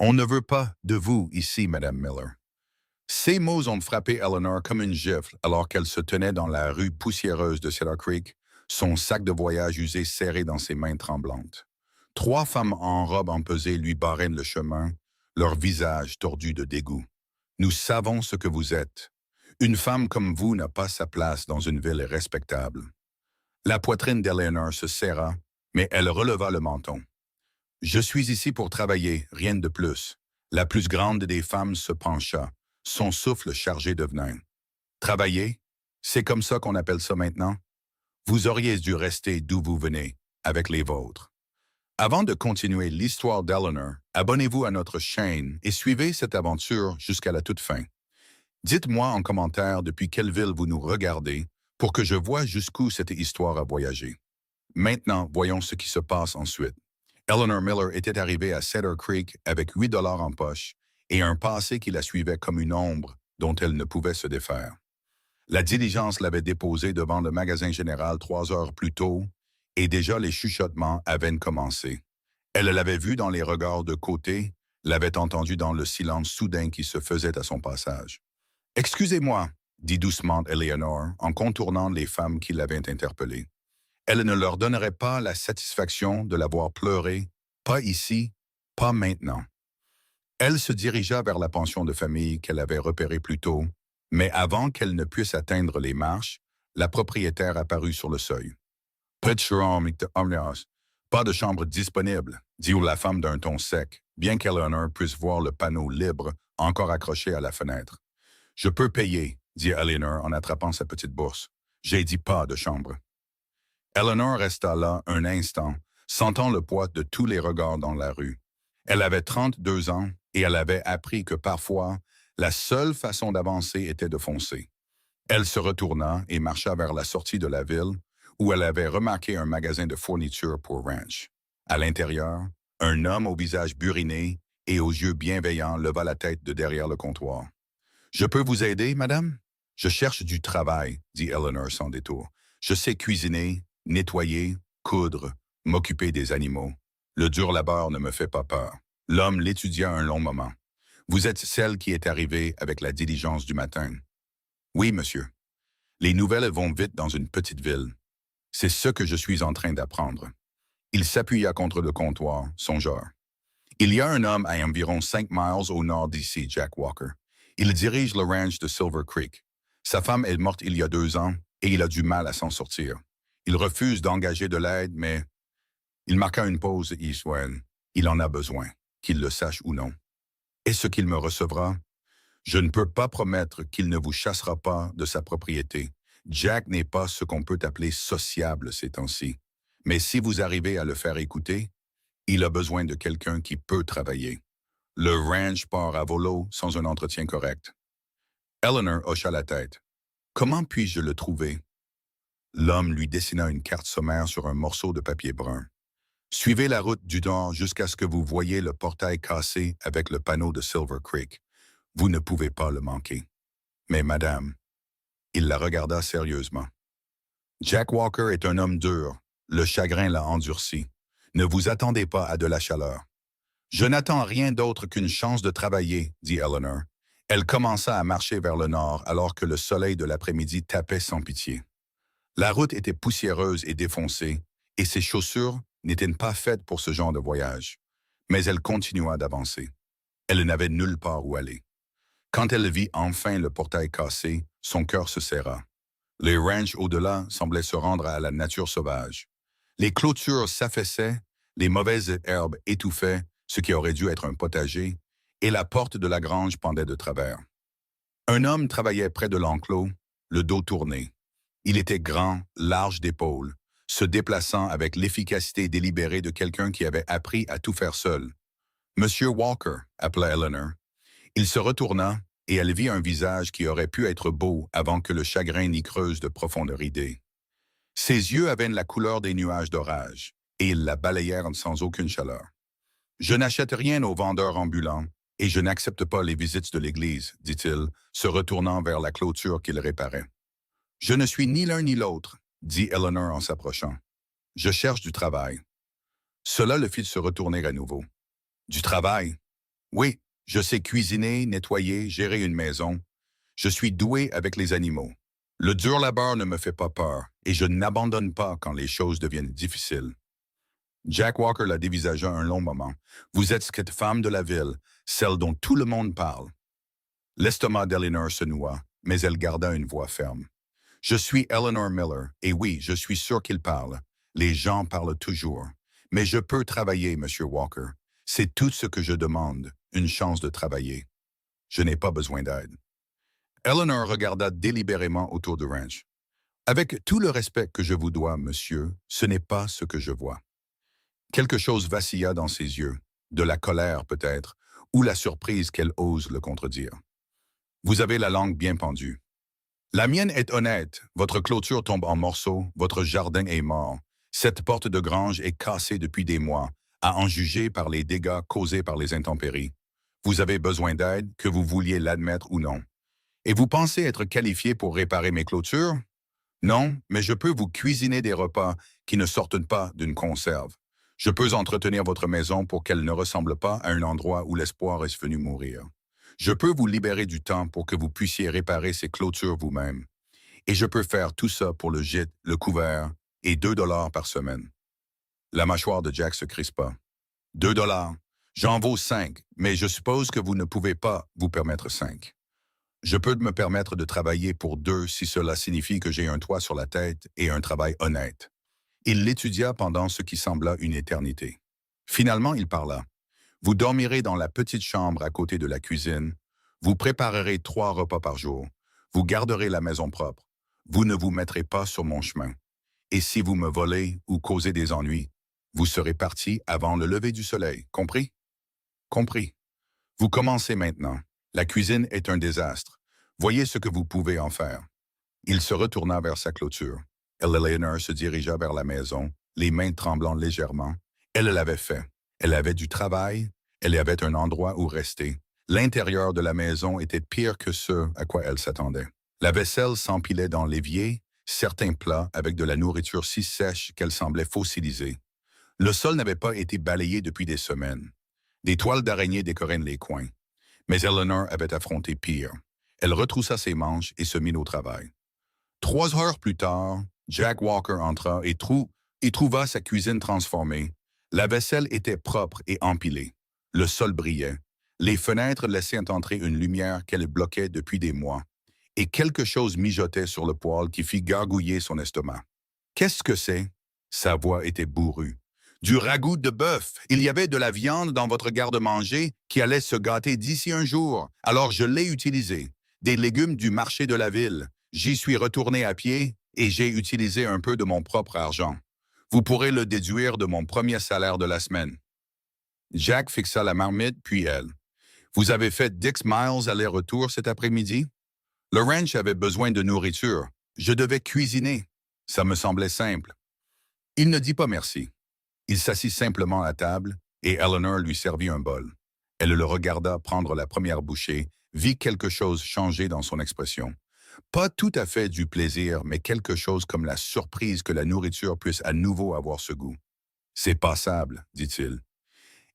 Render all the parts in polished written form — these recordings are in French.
On ne veut pas de vous ici, Madame Miller. Ces mots ont frappé Eleanor comme une gifle alors qu'elle se tenait dans la rue poussiéreuse de Cedar Creek, son sac de voyage usé serré dans ses mains tremblantes. Trois femmes en robe empesée lui barraient le chemin, leur visage tordu de dégoût. Nous savons ce que vous êtes. Une femme comme vous n'a pas sa place dans une ville respectable. La poitrine d'Eleanor se serra, mais elle releva le menton. Je suis ici pour travailler, rien de plus. La plus grande des femmes se pencha, son souffle chargé de venin. Travailler? C'est comme ça qu'on appelle ça maintenant? Vous auriez dû rester d'où vous venez, avec les vôtres. Avant de continuer l'histoire d'Eleanor, abonnez-vous à notre chaîne et suivez cette aventure jusqu'à la toute fin. Dites-moi en commentaire depuis quelle ville vous nous regardez pour que je voie jusqu'où cette histoire a voyagé. Maintenant, voyons ce qui se passe ensuite. Eleanor Miller était arrivée à Cedar Creek avec 8 $ en poche et un passé qui la suivait comme une ombre dont elle ne pouvait se défaire. La diligence l'avait déposée devant le magasin général 3 heures plus tôt et déjà les chuchotements avaient commencé. Elle l'avait vu dans les regards de côté, l'avait entendu dans le silence soudain qui se faisait à son passage. « Excusez-moi », dit doucement Eleanor en contournant les femmes qui l'avaient interpellée. Elle ne leur donnerait pas la satisfaction de la voir pleurer, pas ici, pas maintenant. Elle se dirigea vers la pension de famille qu'elle avait repérée plus tôt, mais avant qu'elle ne puisse atteindre les marches, la propriétaire apparut sur le seuil. « Pas de chambre disponible », dit la femme d'un ton sec, bien qu'Eleanor puisse voir le panneau libre encore accroché à la fenêtre. « Je peux payer », dit Eleanor en attrapant sa petite bourse. « J'ai dit pas de chambre. » Eleanor resta là un instant, sentant le poids de tous les regards dans la rue. Elle avait 32 ans et elle avait appris que parfois, la seule façon d'avancer était de foncer. Elle se retourna et marcha vers la sortie de la ville, où elle avait remarqué un magasin de fournitures pour ranch. À l'intérieur, un homme au visage buriné et aux yeux bienveillants leva la tête de derrière le comptoir. « Je peux vous aider, madame? »« Je cherche du travail, » dit Eleanor sans détour. « Je sais cuisiner, nettoyer, coudre, m'occuper des animaux. Le dur labeur ne me fait pas peur. » L'homme l'étudia un long moment. « Vous êtes celle qui est arrivée avec la diligence du matin. »« Oui, monsieur. Les nouvelles vont vite dans une petite ville. C'est ce que je suis en train d'apprendre. » Il s'appuya contre le comptoir, songeur. « Il y a un homme à environ 5 miles au nord d'ici, Jack Walker. Il dirige le ranch de Silver Creek. Sa femme est morte il y a 2 ans et il a du mal à s'en sortir. Il refuse d'engager de l'aide, mais il marqua une pause et il en a besoin, qu'il le sache ou non. Est-ce qu'il me recevra? Je ne peux pas promettre qu'il ne vous chassera pas de sa propriété. Jack n'est pas ce qu'on peut appeler sociable ces temps-ci. Mais si vous arrivez à le faire écouter, il a besoin de quelqu'un qui peut travailler. Le ranch part à volo sans un entretien correct. » Eleanor hocha la tête. « Comment puis-je le trouver? » L'homme lui dessina une carte sommaire sur un morceau de papier brun. « Suivez la route du nord jusqu'à ce que vous voyiez le portail cassé avec le panneau de Silver Creek. Vous ne pouvez pas le manquer. »« Mais madame... » Il la regarda sérieusement. « Jack Walker est un homme dur. Le chagrin l'a endurci. Ne vous attendez pas à de la chaleur. »« Je n'attends rien d'autre qu'une chance de travailler, » dit Eleanor. Elle commença à marcher vers le nord alors que le soleil de l'après-midi tapait sans pitié. La route était poussiéreuse et défoncée, et ses chaussures n'étaient pas faites pour ce genre de voyage. Mais elle continua d'avancer. Elle n'avait nulle part où aller. Quand elle vit enfin le portail cassé, son cœur se serra. Les ranchs au-delà semblaient se rendre à la nature sauvage. Les clôtures s'affaissaient, les mauvaises herbes étouffaient, ce qui aurait dû être un potager, et la porte de la grange pendait de travers. Un homme travaillait près de l'enclos, le dos tourné. Il était grand, large d'épaules, se déplaçant avec l'efficacité délibérée de quelqu'un qui avait appris à tout faire seul. « Monsieur Walker », appela Eleanor. Il se retourna, et elle vit un visage qui aurait pu être beau avant que le chagrin n'y creuse de profondes ridées. Ses yeux avaient la couleur des nuages d'orage, et ils la balayèrent sans aucune chaleur. « Je n'achète rien aux vendeurs ambulants, et je n'accepte pas les visites de l'église, » dit-il, se retournant vers la clôture qu'il réparait. « Je ne suis ni l'un ni l'autre, » dit Eleanor en s'approchant. « Je cherche du travail. » Cela le fit se retourner à nouveau. « Du travail? Oui, je sais cuisiner, nettoyer, gérer une maison. Je suis doué avec les animaux. Le dur labeur ne me fait pas peur et je n'abandonne pas quand les choses deviennent difficiles. Jack Walker la dévisagea un long moment. Vous êtes cette femme de la ville, celle dont tout le monde parle. L'estomac d'Eleanor se noua, mais elle garda une voix ferme. Je suis Eleanor Miller, et oui, je suis sûr qu'il parle. Les gens parlent toujours. Mais je peux travailler, Monsieur Walker. C'est tout ce que je demande, une chance de travailler. Je n'ai pas besoin d'aide. Eleanor regarda délibérément autour du ranch. Avec tout le respect que je vous dois, monsieur, ce n'est pas ce que je vois. Quelque chose vacilla dans ses yeux, de la colère peut-être, ou la surprise qu'elle ose le contredire. Vous avez la langue bien pendue. La mienne est honnête, votre clôture tombe en morceaux, votre jardin est mort. Cette porte de grange est cassée depuis des mois, à en juger par les dégâts causés par les intempéries. Vous avez besoin d'aide, que vous vouliez l'admettre ou non. Et vous pensez être qualifié pour réparer mes clôtures? Non, mais je peux vous cuisiner des repas qui ne sortent pas d'une conserve. Je peux entretenir votre maison pour qu'elle ne ressemble pas à un endroit où l'espoir est venu mourir. Je peux vous libérer du temps pour que vous puissiez réparer ces clôtures vous-même. Et je peux faire tout ça pour le gîte, le couvert et 2 $ par semaine. La mâchoire de Jack se crispa. 2 $. J'en vaux 5, mais je suppose que vous ne pouvez pas vous permettre 5. Je peux me permettre de travailler pour 2 si cela signifie que j'ai un toit sur la tête et un travail honnête. Il l'étudia pendant ce qui sembla une éternité. Finalement, il parla. Vous dormirez dans la petite chambre à côté de la cuisine. Vous préparerez 3 repas par jour. Vous garderez la maison propre. Vous ne vous mettrez pas sur mon chemin. Et si vous me volez ou causez des ennuis, vous serez parti avant le lever du soleil. Compris? Compris. Vous commencez maintenant. La cuisine est un désastre. Voyez ce que vous pouvez en faire. Il se retourna vers sa clôture. Eleanor se dirigea vers la maison, les mains tremblant légèrement. Elle l'avait fait. Elle avait du travail, elle avait un endroit où rester. L'intérieur de la maison était pire que ce à quoi elle s'attendait. La vaisselle s'empilait dans l'évier, certains plats avec de la nourriture si sèche qu'elle semblait fossilisée. Le sol n'avait pas été balayé depuis des semaines. Des toiles d'araignée décoraient les coins. Mais Eleanor avait affronté pire. Elle retroussa ses manches et se mit au travail. 3 heures plus tard, Jack Walker entra et trouva sa cuisine transformée. La vaisselle était propre et empilée. Le sol brillait. Les fenêtres laissaient entrer une lumière qu'elle bloquait depuis des mois. Et quelque chose mijotait sur le poêle qui fit gargouiller son estomac. Qu'est-ce que c'est? Sa voix était bourrue. Du ragoût de bœuf. Il y avait de la viande dans votre garde-manger qui allait se gâter d'ici un jour. Alors je l'ai utilisé. Des légumes du marché de la ville. J'y suis retourné à pied et j'ai utilisé un peu de mon propre argent. Vous pourrez le déduire de mon premier salaire de la semaine. Jack fixa la marmite, puis elle. Vous avez fait 10 miles aller-retour cet après-midi? Le ranch avait besoin de nourriture. Je devais cuisiner. Ça me semblait simple. Il ne dit pas merci. Il s'assit simplement à table et Eleanor lui servit un bol. Elle le regarda prendre la première bouchée, vit quelque chose changer dans son expression. Pas tout à fait du plaisir, mais quelque chose comme la surprise que la nourriture puisse à nouveau avoir ce goût. C'est passable, dit-il.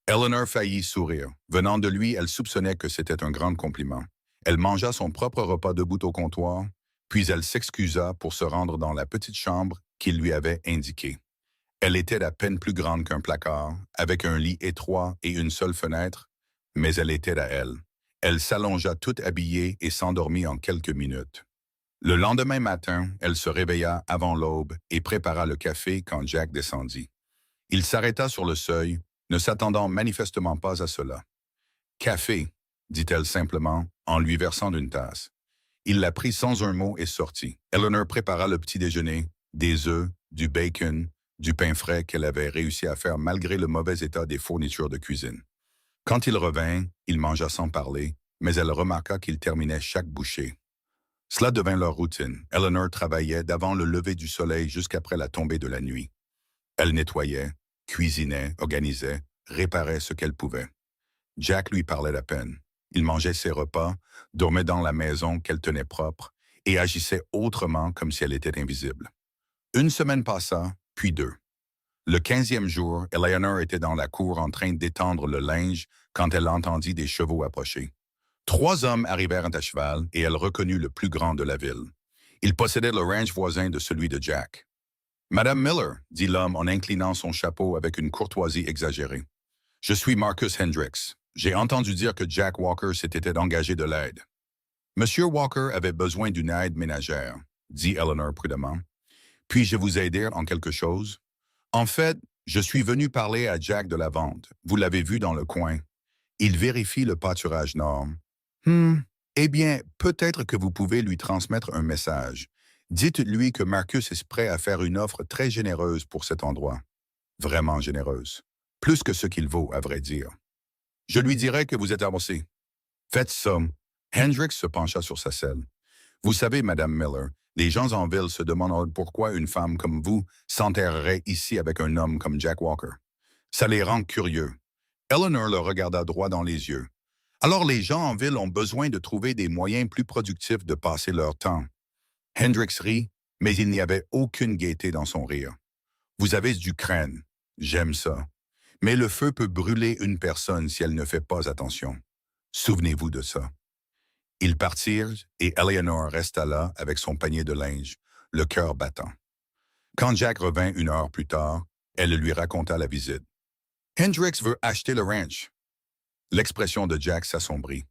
Eleanor faillit sourire. Venant de lui, elle soupçonnait que c'était un grand compliment. Elle mangea son propre repas debout au comptoir, puis elle s'excusa pour se rendre dans la petite chambre qu'il lui avait indiquée. Elle était à peine plus grande qu'un placard, avec un lit étroit et une seule fenêtre, mais elle était à elle. Elle s'allongea toute habillée et s'endormit en quelques minutes. Le lendemain matin, elle se réveilla avant l'aube et prépara le café quand Jack descendit. Il s'arrêta sur le seuil, ne s'attendant manifestement pas à cela. « Café », dit-elle simplement, en lui versant d'une tasse. Il la prit sans un mot et sortit. Eleanor prépara le petit déjeuner, des œufs, du bacon, du pain frais qu'elle avait réussi à faire malgré le mauvais état des fournitures de cuisine. Quand il revint, il mangea sans parler, mais elle remarqua qu'il terminait chaque bouchée. Cela devint leur routine. Eleanor travaillait d'avant le lever du soleil jusqu'après la tombée de la nuit. Elle nettoyait, cuisinait, organisait, réparait ce qu'elle pouvait. Jack lui parlait à peine. Il mangeait ses repas, dormait dans la maison qu'elle tenait propre et agissait autrement comme si elle était invisible. Une semaine passa, puis 2. Le 15e jour, Eleanor était dans la cour en train d'étendre le linge quand elle entendit des chevaux approcher. 3 hommes arrivèrent à cheval et elle reconnut le plus grand de la ville. Il possédait le ranch voisin de celui de Jack. Madame Miller, dit l'homme en inclinant son chapeau avec une courtoisie exagérée. Je suis Marcus Hendricks. J'ai entendu dire que Jack Walker s'était engagé de l'aide. Monsieur Walker avait besoin d'une aide ménagère, dit Eleanor prudemment. Puis-je vous aider en quelque chose? En fait, je suis venu parler à Jack de la vente. Vous l'avez vu dans le coin. Il vérifie le pâturage nord. Eh bien, peut-être que vous pouvez lui transmettre un message. Dites-lui que Marcus est prêt à faire une offre très généreuse pour cet endroit. Vraiment généreuse. Plus que ce qu'il vaut, à vrai dire. Je lui dirai que vous êtes avancé. Faites ça. Hendricks se pencha sur sa selle. Vous savez, Madame Miller, les gens en ville se demandent pourquoi une femme comme vous s'enterrerait ici avec un homme comme Jack Walker. Ça les rend curieux. Eleanor le regarda droit dans les yeux. Alors les gens en ville ont besoin de trouver des moyens plus productifs de passer leur temps. Hendricks rit, mais il n'y avait aucune gaieté dans son rire. Vous avez du crâne. J'aime ça. Mais le feu peut brûler une personne si elle ne fait pas attention. Souvenez-vous de ça. Ils partirent et Eleanor resta là avec son panier de linge, le cœur battant. Quand Jack revint 1 heure plus tard, elle lui raconta la visite. Hendricks veut acheter le ranch. L'expression de Jack s'assombrit.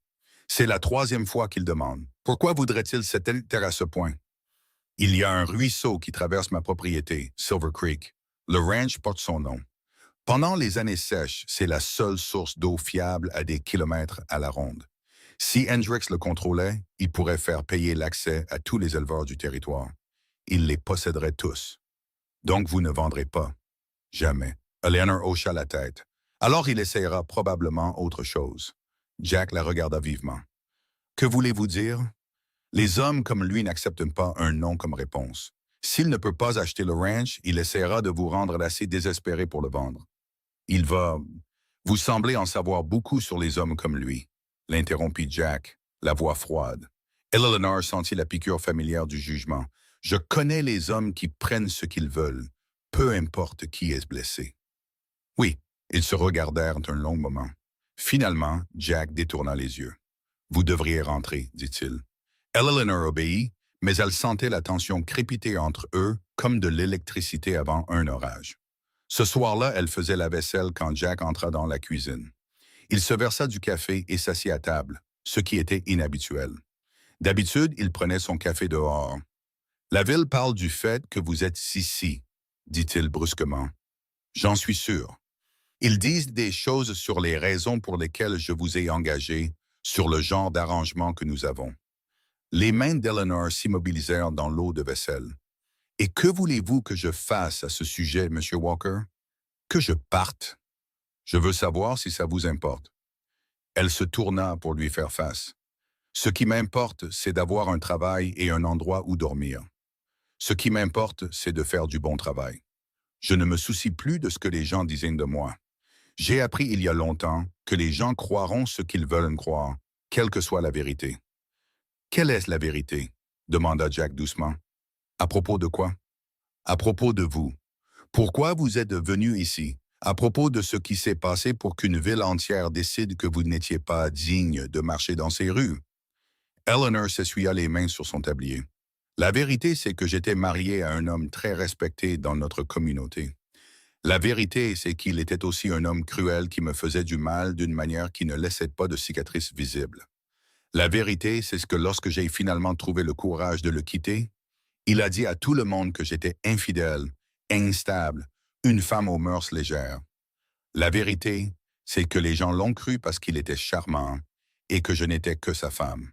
C'est la 3e fois qu'il demande. Pourquoi voudrait-il s'éteindre à ce point? Il y a un ruisseau qui traverse ma propriété, Silver Creek. Le ranch porte son nom. Pendant les années sèches, c'est la seule source d'eau fiable à des kilomètres à la ronde. Si Hendricks le contrôlait, il pourrait faire payer l'accès à tous les éleveurs du territoire. Il les posséderait tous. Donc vous ne vendrez pas. Jamais. Eleanor hocha la tête. Alors il essayera probablement autre chose. Jack la regarda vivement. Que voulez-vous dire? Les hommes comme lui n'acceptent pas un non comme réponse. S'il ne peut pas acheter le ranch, il essaiera de vous rendre assez désespéré pour le vendre. Il va... Vous semblez en savoir beaucoup sur les hommes comme lui, l'interrompit Jack, la voix froide. Eleanor sentit la piqûre familière du jugement. Je connais les hommes qui prennent ce qu'ils veulent, peu importe qui est blessé. Oui, ils se regardèrent un long moment. Finalement, Jack détourna les yeux. Vous devriez rentrer, dit-il. Eleanor obéit, mais elle sentait la tension crépiter entre eux comme de l'électricité avant un orage. Ce soir-là, elle faisait la vaisselle quand Jack entra dans la cuisine. Il se versa du café et s'assit à table, ce qui était inhabituel. D'habitude, il prenait son café dehors. La ville parle du fait que vous êtes ici, dit-il brusquement. J'en suis sûr. Ils disent des choses sur les raisons pour lesquelles je vous ai engagé, sur le genre d'arrangement que nous avons. Les mains d'Eleanor s'immobilisèrent dans l'eau de vaisselle. Et que voulez-vous que je fasse à ce sujet, Monsieur Walker? Que je parte? Je veux savoir si ça vous importe. Elle se tourna pour lui faire face. Ce qui m'importe, c'est d'avoir un travail et un endroit où dormir. Ce qui m'importe, c'est de faire du bon travail. Je ne me soucie plus de ce que les gens disent de moi. J'ai appris il y a longtemps que les gens croiront ce qu'ils veulent croire, quelle que soit la vérité. Quelle est la vérité? Demanda Jack doucement. À propos de quoi? À propos de vous. Pourquoi vous êtes venu ici? À propos de ce qui s'est passé pour qu'une ville entière décide que vous n'étiez pas digne de marcher dans ces rues. Eleanor s'essuya les mains sur son tablier. La vérité, c'est que j'étais marié à un homme très respecté dans notre communauté. La vérité, c'est qu'il était aussi un homme cruel qui me faisait du mal d'une manière qui ne laissait pas de cicatrices visibles. La vérité, c'est que lorsque j'ai finalement trouvé le courage de le quitter, il a dit à tout le monde que j'étais infidèle, instable, une femme aux mœurs légères. La vérité, c'est que les gens l'ont cru parce qu'il était charmant et que je n'étais que sa femme.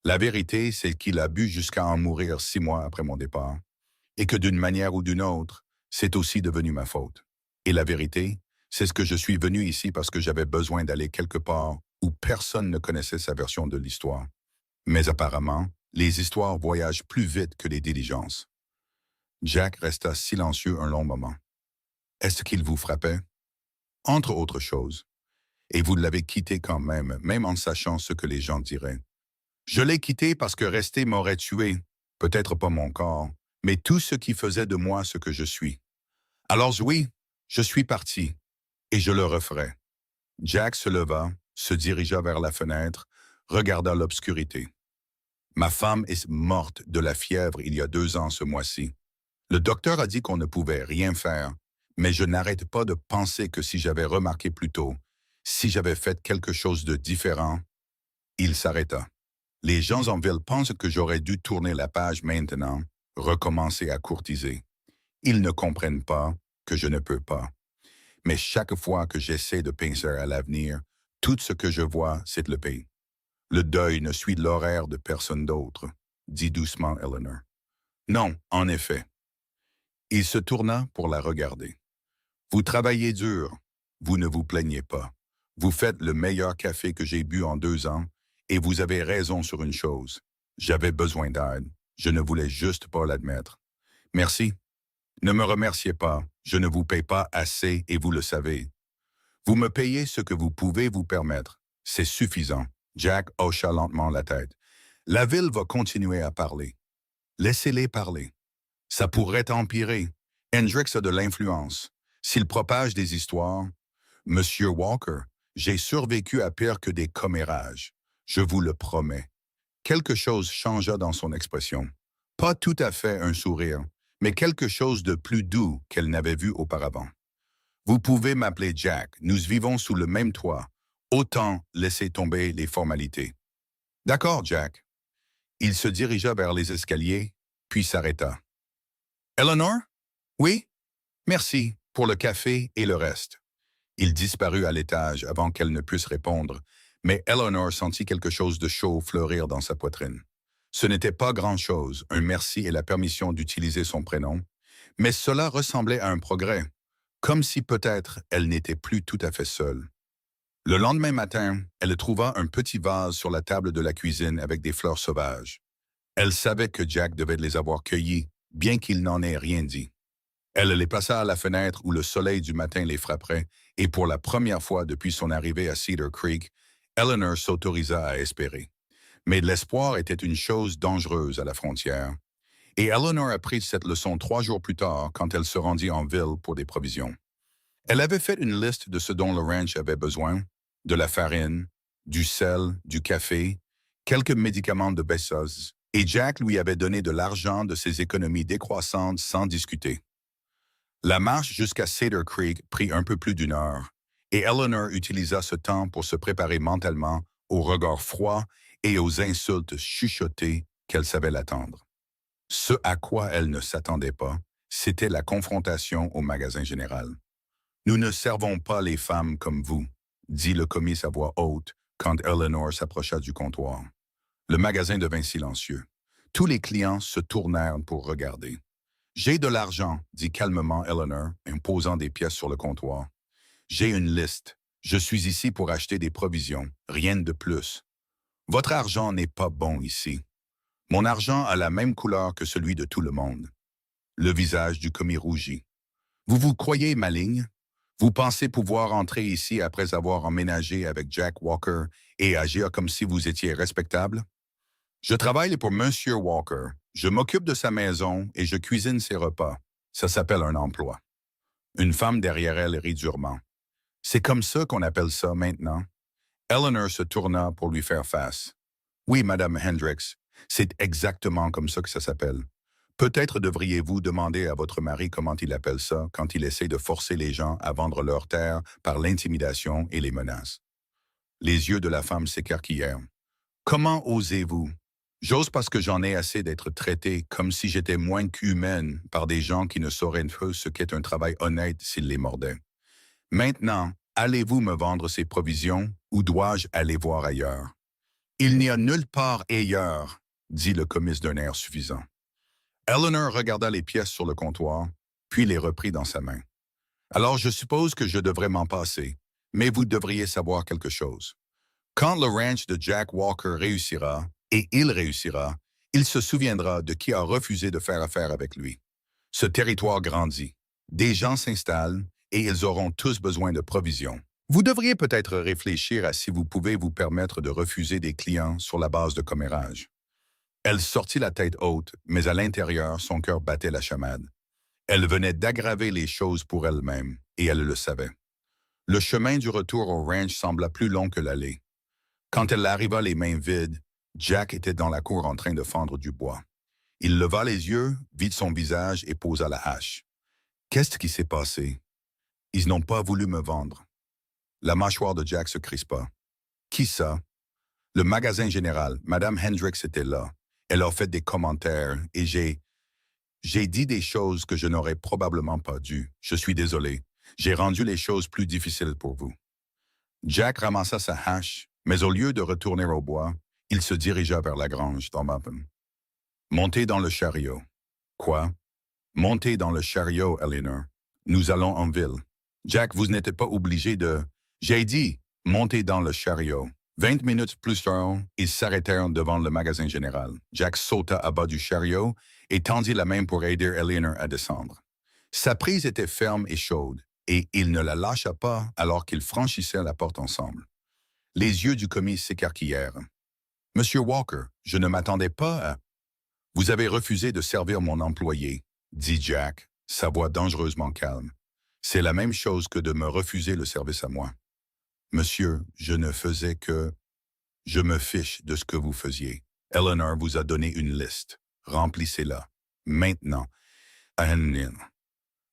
La vérité, c'est qu'il a bu jusqu'à en mourir 6 mois après mon départ et que d'une manière ou d'une autre, c'est aussi devenu ma faute. Et la vérité, c'est que je suis venu ici parce que j'avais besoin d'aller quelque part où personne ne connaissait sa version de l'histoire. Mais apparemment, les histoires voyagent plus vite que les diligences. Jack resta silencieux un long moment. Est-ce qu'il vous frappait? Entre autres choses. Et vous l'avez quitté quand même, même en sachant ce que les gens diraient. Je l'ai quitté parce que rester m'aurait tué, peut-être pas mon corps, mais tout ce qui faisait de moi ce que je suis. Alors oui, Je suis parti, et je le referai. Jack se leva, se dirigea vers la fenêtre, regarda l'obscurité. Ma femme est morte de la fièvre il y a 2 ans ce mois-ci. Le docteur a dit qu'on ne pouvait rien faire, mais je n'arrête pas de penser que si j'avais remarqué plus tôt, si j'avais fait quelque chose de différent, il s'arrêta. Les gens en ville pensent que j'aurais dû tourner la page maintenant, recommencer à courtiser. Ils ne comprennent pas que je ne peux pas. Mais chaque fois que j'essaie de penser à l'avenir, tout ce que je vois, c'est le pays. Le deuil ne suit l'horaire de personne d'autre, dit doucement Eleanor. Non, en effet. Il se tourna pour la regarder. Vous travaillez dur, vous ne vous plaignez pas. Vous faites le meilleur café que j'ai bu en 2 ans, et vous avez raison sur une chose. J'avais besoin d'aide, je ne voulais juste pas l'admettre. Merci. Ne me remerciez pas, je ne vous paye pas assez et vous le savez. Vous me payez ce que vous pouvez vous permettre. C'est suffisant. Jack hocha lentement la tête. La ville va continuer à parler. Laissez-les parler. Ça pourrait empirer. Hendricks a de l'influence. S'il propage des histoires, Monsieur Walker, j'ai survécu à pire que des commérages. Je vous le promets. Quelque chose changea dans son expression. Pas tout à fait un sourire, mais quelque chose de plus doux qu'elle n'avait vu auparavant. Vous pouvez m'appeler Jack, nous vivons sous le même toit. Autant laisser tomber les formalités. D'accord, Jack. Il se dirigea vers les escaliers, puis s'arrêta. Eleanor? Oui? Merci pour le café et le reste. Il disparut à l'étage avant qu'elle ne puisse répondre, mais Eleanor sentit quelque chose de chaud fleurir dans sa poitrine. Ce n'était pas grand-chose, un merci et la permission d'utiliser son prénom, mais cela ressemblait à un progrès, comme si peut-être elle n'était plus tout à fait seule. Le lendemain matin, elle trouva un petit vase sur la table de la cuisine avec des fleurs sauvages. Elle savait que Jack devait les avoir cueillies, bien qu'il n'en ait rien dit. Elle les plaça à la fenêtre où le soleil du matin les frapperait, et pour la première fois depuis son arrivée à Cedar Creek, Eleanor s'autorisa à espérer. Mais l'espoir était une chose dangereuse à la frontière, et Eleanor apprit cette leçon 3 jours plus tard quand elle se rendit en ville pour des provisions. Elle avait fait une liste de ce dont le ranch avait besoin, de la farine, du sel, du café, quelques médicaments de Bessos, et Jack lui avait donné de l'argent de ses économies décroissantes sans discuter. La marche jusqu'à Cedar Creek prit un peu plus d'1 heure, et Eleanor utilisa ce temps pour se préparer mentalement aux regards froids et aux insultes chuchotées qu'elle savait l'attendre. Ce à quoi elle ne s'attendait pas, c'était la confrontation au magasin général. « Nous ne servons pas les femmes comme vous », dit le commis à voix haute quand Eleanor s'approcha du comptoir. Le magasin devint silencieux. Tous les clients se tournèrent pour regarder. « J'ai de l'argent », dit calmement Eleanor, imposant des pièces sur le comptoir. « J'ai une liste. Je suis ici pour acheter des provisions, rien de plus. Votre argent n'est pas bon ici. Mon argent a la même couleur que celui de tout le monde. » Le visage du commis rougit. « Vous vous croyez maligne? Vous pensez pouvoir entrer ici après avoir emménagé avec Jack Walker et agir comme si vous étiez respectable? Je travaille pour Monsieur Walker. Je m'occupe de sa maison et je cuisine ses repas. Ça s'appelle un emploi. » Une femme derrière elle rit durement. « C'est comme ça qu'on appelle ça maintenant. » Eleanor se tourna pour lui faire face. « Oui, Madame Hendricks, c'est exactement comme ça que ça s'appelle. Peut-être devriez-vous demander à votre mari comment il appelle ça quand il essaie de forcer les gens à vendre leurs terres par l'intimidation et les menaces. » Les yeux de la femme s'écarquillèrent. « Comment osez-vous? J'ose parce que j'en ai assez d'être traité comme si j'étais moins qu'humaine par des gens qui ne sauraient ce qu'est un travail honnête s'ils les mordaient. Maintenant, allez-vous me vendre ces provisions ou dois-je aller voir ailleurs? » « Il n'y a nulle part ailleurs, » dit le commis d'un air suffisant. Eleanor regarda les pièces sur le comptoir, puis les reprit dans sa main. « Alors je suppose que je devrais m'en passer, mais vous devriez savoir quelque chose. Quand le ranch de Jack Walker réussira, et il réussira, il se souviendra de qui a refusé de faire affaire avec lui. Ce territoire grandit, des gens s'installent, et ils auront tous besoin de provisions. Vous devriez peut-être réfléchir à si vous pouvez vous permettre de refuser des clients sur la base de commérage. » Elle sortit la tête haute, mais à l'intérieur, son cœur battait la chamade. Elle venait d'aggraver les choses pour elle-même, et elle le savait. Le chemin du retour au ranch sembla plus long que l'aller. Quand elle arriva les mains vides, Jack était dans la cour en train de fendre du bois. Il leva les yeux, vit son visage et posa la hache. Qu'est-ce qui s'est passé? Ils n'ont pas voulu me vendre. La mâchoire de Jack se crispa. Qui ça? Le magasin général. Madame Hendricks était là. Elle a fait des commentaires et j'ai dit des choses que je n'aurais probablement pas dû. Je suis désolé. J'ai rendu les choses plus difficiles pour vous. Jack ramassa sa hache, mais au lieu de retourner au bois, il se dirigea vers la grange d'Ormappen. Montez dans le chariot. Quoi? Montez dans le chariot, Eleanor. Nous allons en ville. Jack, vous n'êtes pas obligé de... J'ai dit, montez dans le chariot. 20 minutes plus tard, ils s'arrêtèrent devant le magasin général. Jack sauta à bas du chariot et tendit la main pour aider Eleanor à descendre. Sa prise était ferme et chaude, et il ne la lâcha pas alors qu'ils franchissaient la porte ensemble. Les yeux du commis s'écarquillèrent. « Monsieur Walker, je ne m'attendais pas à... »« Vous avez refusé de servir mon employé, » dit Jack, sa voix dangereusement calme. « C'est la même chose que de me refuser le service à moi. »« Monsieur, je ne faisais que... Je me fiche de ce que vous faisiez. Eleanor vous a donné une liste. Remplissez-la. Maintenant. »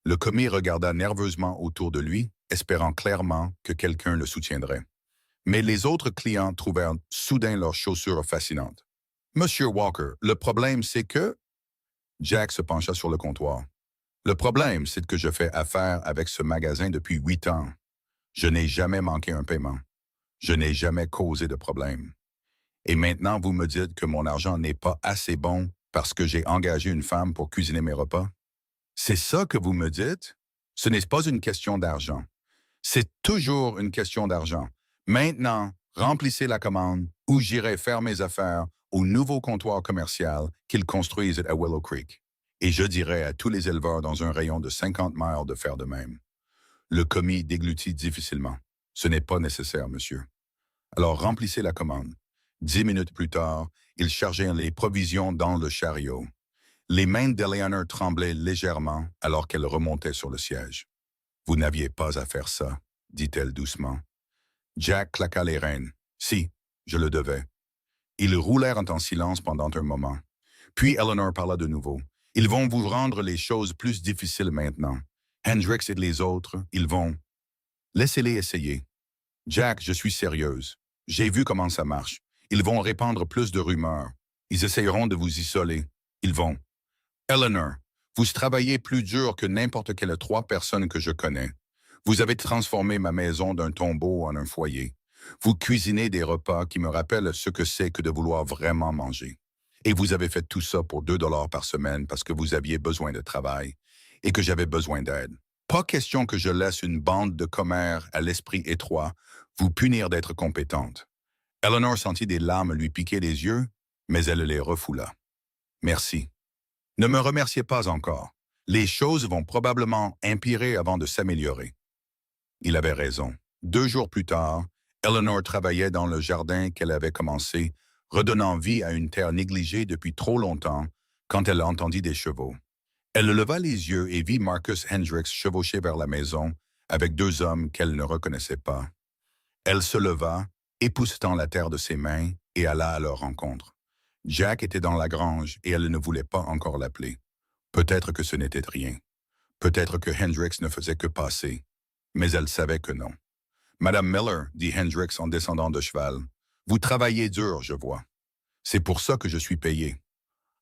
Le commis regarda nerveusement autour de lui, espérant clairement que quelqu'un le soutiendrait. Mais les autres clients trouvèrent soudain leurs chaussures fascinantes. « Monsieur Walker, le problème c'est que... » Jack se pencha sur le comptoir. « Le problème, c'est que je fais affaire avec ce magasin depuis 8 ans. Je n'ai jamais manqué un paiement. Je n'ai jamais causé de problème. Et maintenant, vous me dites que mon argent n'est pas assez bon parce que j'ai engagé une femme pour cuisiner mes repas? C'est ça que vous me dites? Ce n'est pas une question d'argent. C'est toujours une question d'argent. Maintenant, remplissez la commande ou j'irai faire mes affaires au nouveau comptoir commercial qu'ils construisent à Willow Creek. Et je dirai à tous les éleveurs dans un rayon de 50 miles de faire de même. » Le commis déglutit difficilement. « Ce n'est pas nécessaire, monsieur. » Alors remplissez la commande. 10 minutes plus tard, ils chargeaient les provisions dans le chariot. Les mains d'Eleanor tremblaient légèrement alors qu'elle remontait sur le siège. « Vous n'aviez pas à faire ça, » dit-elle doucement. Jack claqua les rênes. « Si, je le devais. » Ils roulèrent en silence pendant un moment. Puis Eleanor parla de nouveau. « Ils vont vous rendre les choses plus difficiles maintenant. Hendricks et les autres, ils vont... » « Laissez-les essayer. »« Jack, je suis sérieuse. J'ai vu comment ça marche. Ils vont répandre plus de rumeurs. Ils essayeront de vous isoler. Ils vont... »« Eleanor, vous travaillez plus dur que n'importe quelle 3 personnes que je connais. Vous avez transformé ma maison d'un tombeau en un foyer. Vous cuisinez des repas qui me rappellent ce que c'est que de vouloir vraiment manger. Et vous avez fait tout ça pour 2 $ par semaine parce que vous aviez besoin de travail et que j'avais besoin d'aide. Pas question que je laisse une bande de commères à l'esprit étroit vous punir d'être compétente. » Eleanor sentit des larmes lui piquer les yeux, mais elle les refoula. « Merci. Ne me remerciez pas encore. Les choses vont probablement empirer avant de s'améliorer. » Il avait raison. 2 jours plus tard, Eleanor travaillait dans le jardin qu'elle avait commencé, redonnant vie à une terre négligée depuis trop longtemps, quand elle entendit des chevaux. Elle leva les yeux et vit Marcus Hendricks chevaucher vers la maison avec 2 hommes qu'elle ne reconnaissait pas. Elle se leva, époussetant la terre de ses mains, et alla à leur rencontre. Jack était dans la grange et elle ne voulait pas encore l'appeler. Peut-être que ce n'était rien. Peut-être que Hendricks ne faisait que passer. Mais elle savait que non. « Madame Miller, » dit Hendricks en descendant de cheval, « vous travaillez dur, je vois. C'est pour ça que je suis payé.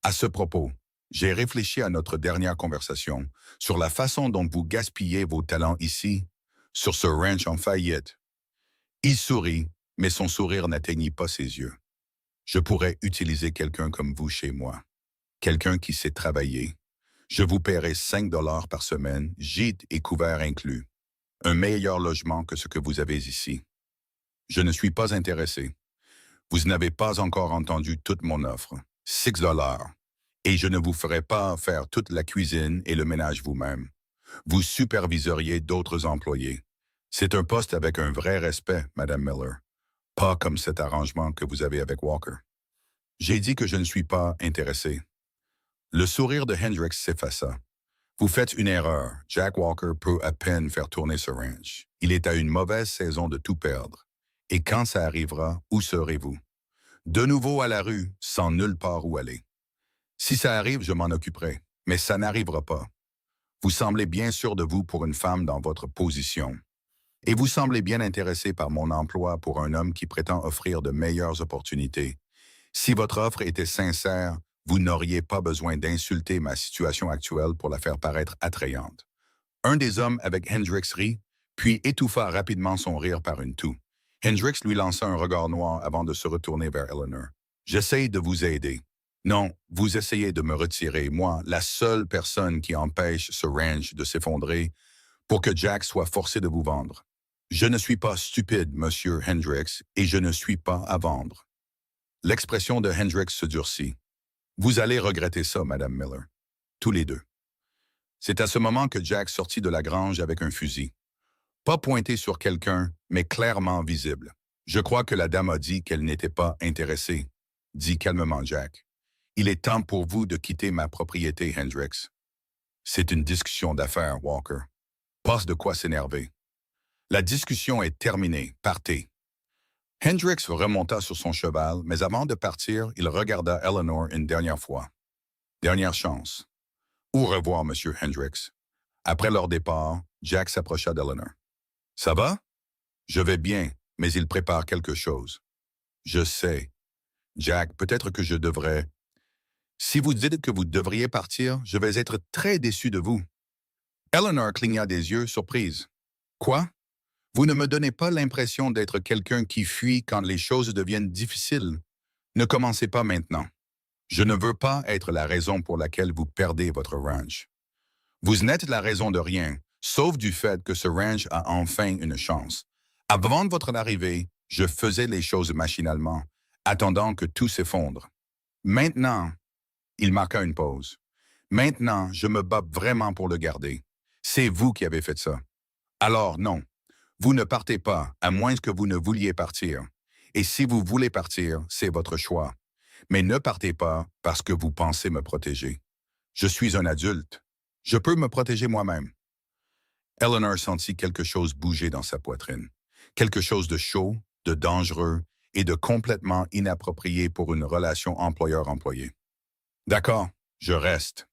À ce propos, j'ai réfléchi à notre dernière conversation sur la façon dont vous gaspillez vos talents ici, sur ce ranch en faillite. » Il sourit, mais son sourire n'atteignit pas ses yeux. « Je pourrais utiliser quelqu'un comme vous chez moi. Quelqu'un qui sait travailler. Je vous paierai 5 $ par semaine, gîte et couvert inclus. Un meilleur logement que ce que vous avez ici. Je ne suis pas intéressé. Vous n'avez pas encore entendu toute mon offre. 6 $. Et je ne vous ferai pas faire toute la cuisine et le ménage vous-même. Vous superviseriez d'autres employés. C'est un poste avec un vrai respect, Madame Miller. Pas comme cet arrangement que vous avez avec Walker. J'ai dit que je ne suis pas intéressé. » Le sourire de Hendricks s'effaça. Vous faites une erreur. Jack Walker peut à peine faire tourner ce ranch. Il est à une mauvaise saison de tout perdre. Et quand ça arrivera, où serez-vous? De nouveau à la rue, sans nulle part où aller. Si ça arrive, je m'en occuperai. Mais ça n'arrivera pas. Vous semblez bien sûr de vous pour une femme dans votre position. Et vous semblez bien intéressé par mon emploi pour un homme qui prétend offrir de meilleures opportunités. Si votre offre était sincère, vous n'auriez pas besoin d'insulter ma situation actuelle pour la faire paraître attrayante. Un des hommes avec Hendrix rit, puis étouffa rapidement son rire par une toux. Hendrix lui lança un regard noir avant de se retourner vers Eleanor. « J'essaye de vous aider. » « Non, vous essayez de me retirer, moi, la seule personne qui empêche ce ranch de s'effondrer pour que Jack soit forcé de vous vendre. Je ne suis pas stupide, Monsieur Hendrix, et je ne suis pas à vendre. » L'expression de Hendrix se durcit. « Vous allez regretter ça, Madame Miller. » Tous les deux. C'est à ce moment que Jack sortit de la grange avec un fusil. Pas pointé sur quelqu'un, mais clairement visible. « Je crois que la dame a dit qu'elle n'était pas intéressée, » dit calmement Jack. « Il est temps pour vous de quitter ma propriété, Hendrix. » C'est une discussion d'affaires, Walker. Pas de quoi s'énerver. La discussion est terminée. Partez. Hendrix remonta sur son cheval, mais avant de partir, il regarda Eleanor une dernière fois. Dernière chance. Au revoir, Monsieur Hendrix. Après leur départ, Jack s'approcha d'Eleanor. « Ça va? »« Je vais bien, mais il prépare quelque chose. »« Je sais. Jack, peut-être que je devrais... » « Si vous dites que vous devriez partir, je vais être très déçu de vous. » Eleanor cligna des yeux, surprise. « Quoi? Vous ne me donnez pas l'impression d'être quelqu'un qui fuit quand les choses deviennent difficiles. Ne commencez pas maintenant. Je ne veux pas être la raison pour laquelle vous perdez votre ranch. Vous n'êtes la raison de rien, sauf du fait que ce ranch a enfin une chance. Avant votre arrivée, je faisais les choses machinalement, attendant que tout s'effondre. Maintenant... » Il marqua une pause. « Maintenant, je me bats vraiment pour le garder. C'est vous qui avez fait ça. Alors non, vous ne partez pas, à moins que vous ne vouliez partir. Et si vous voulez partir, c'est votre choix. Mais ne partez pas parce que vous pensez me protéger. Je suis un adulte. Je peux me protéger moi-même. » Eleanor sentit quelque chose bouger dans sa poitrine. Quelque chose de chaud, de dangereux et de complètement inapproprié pour une relation employeur-employé. « D'accord, je reste. »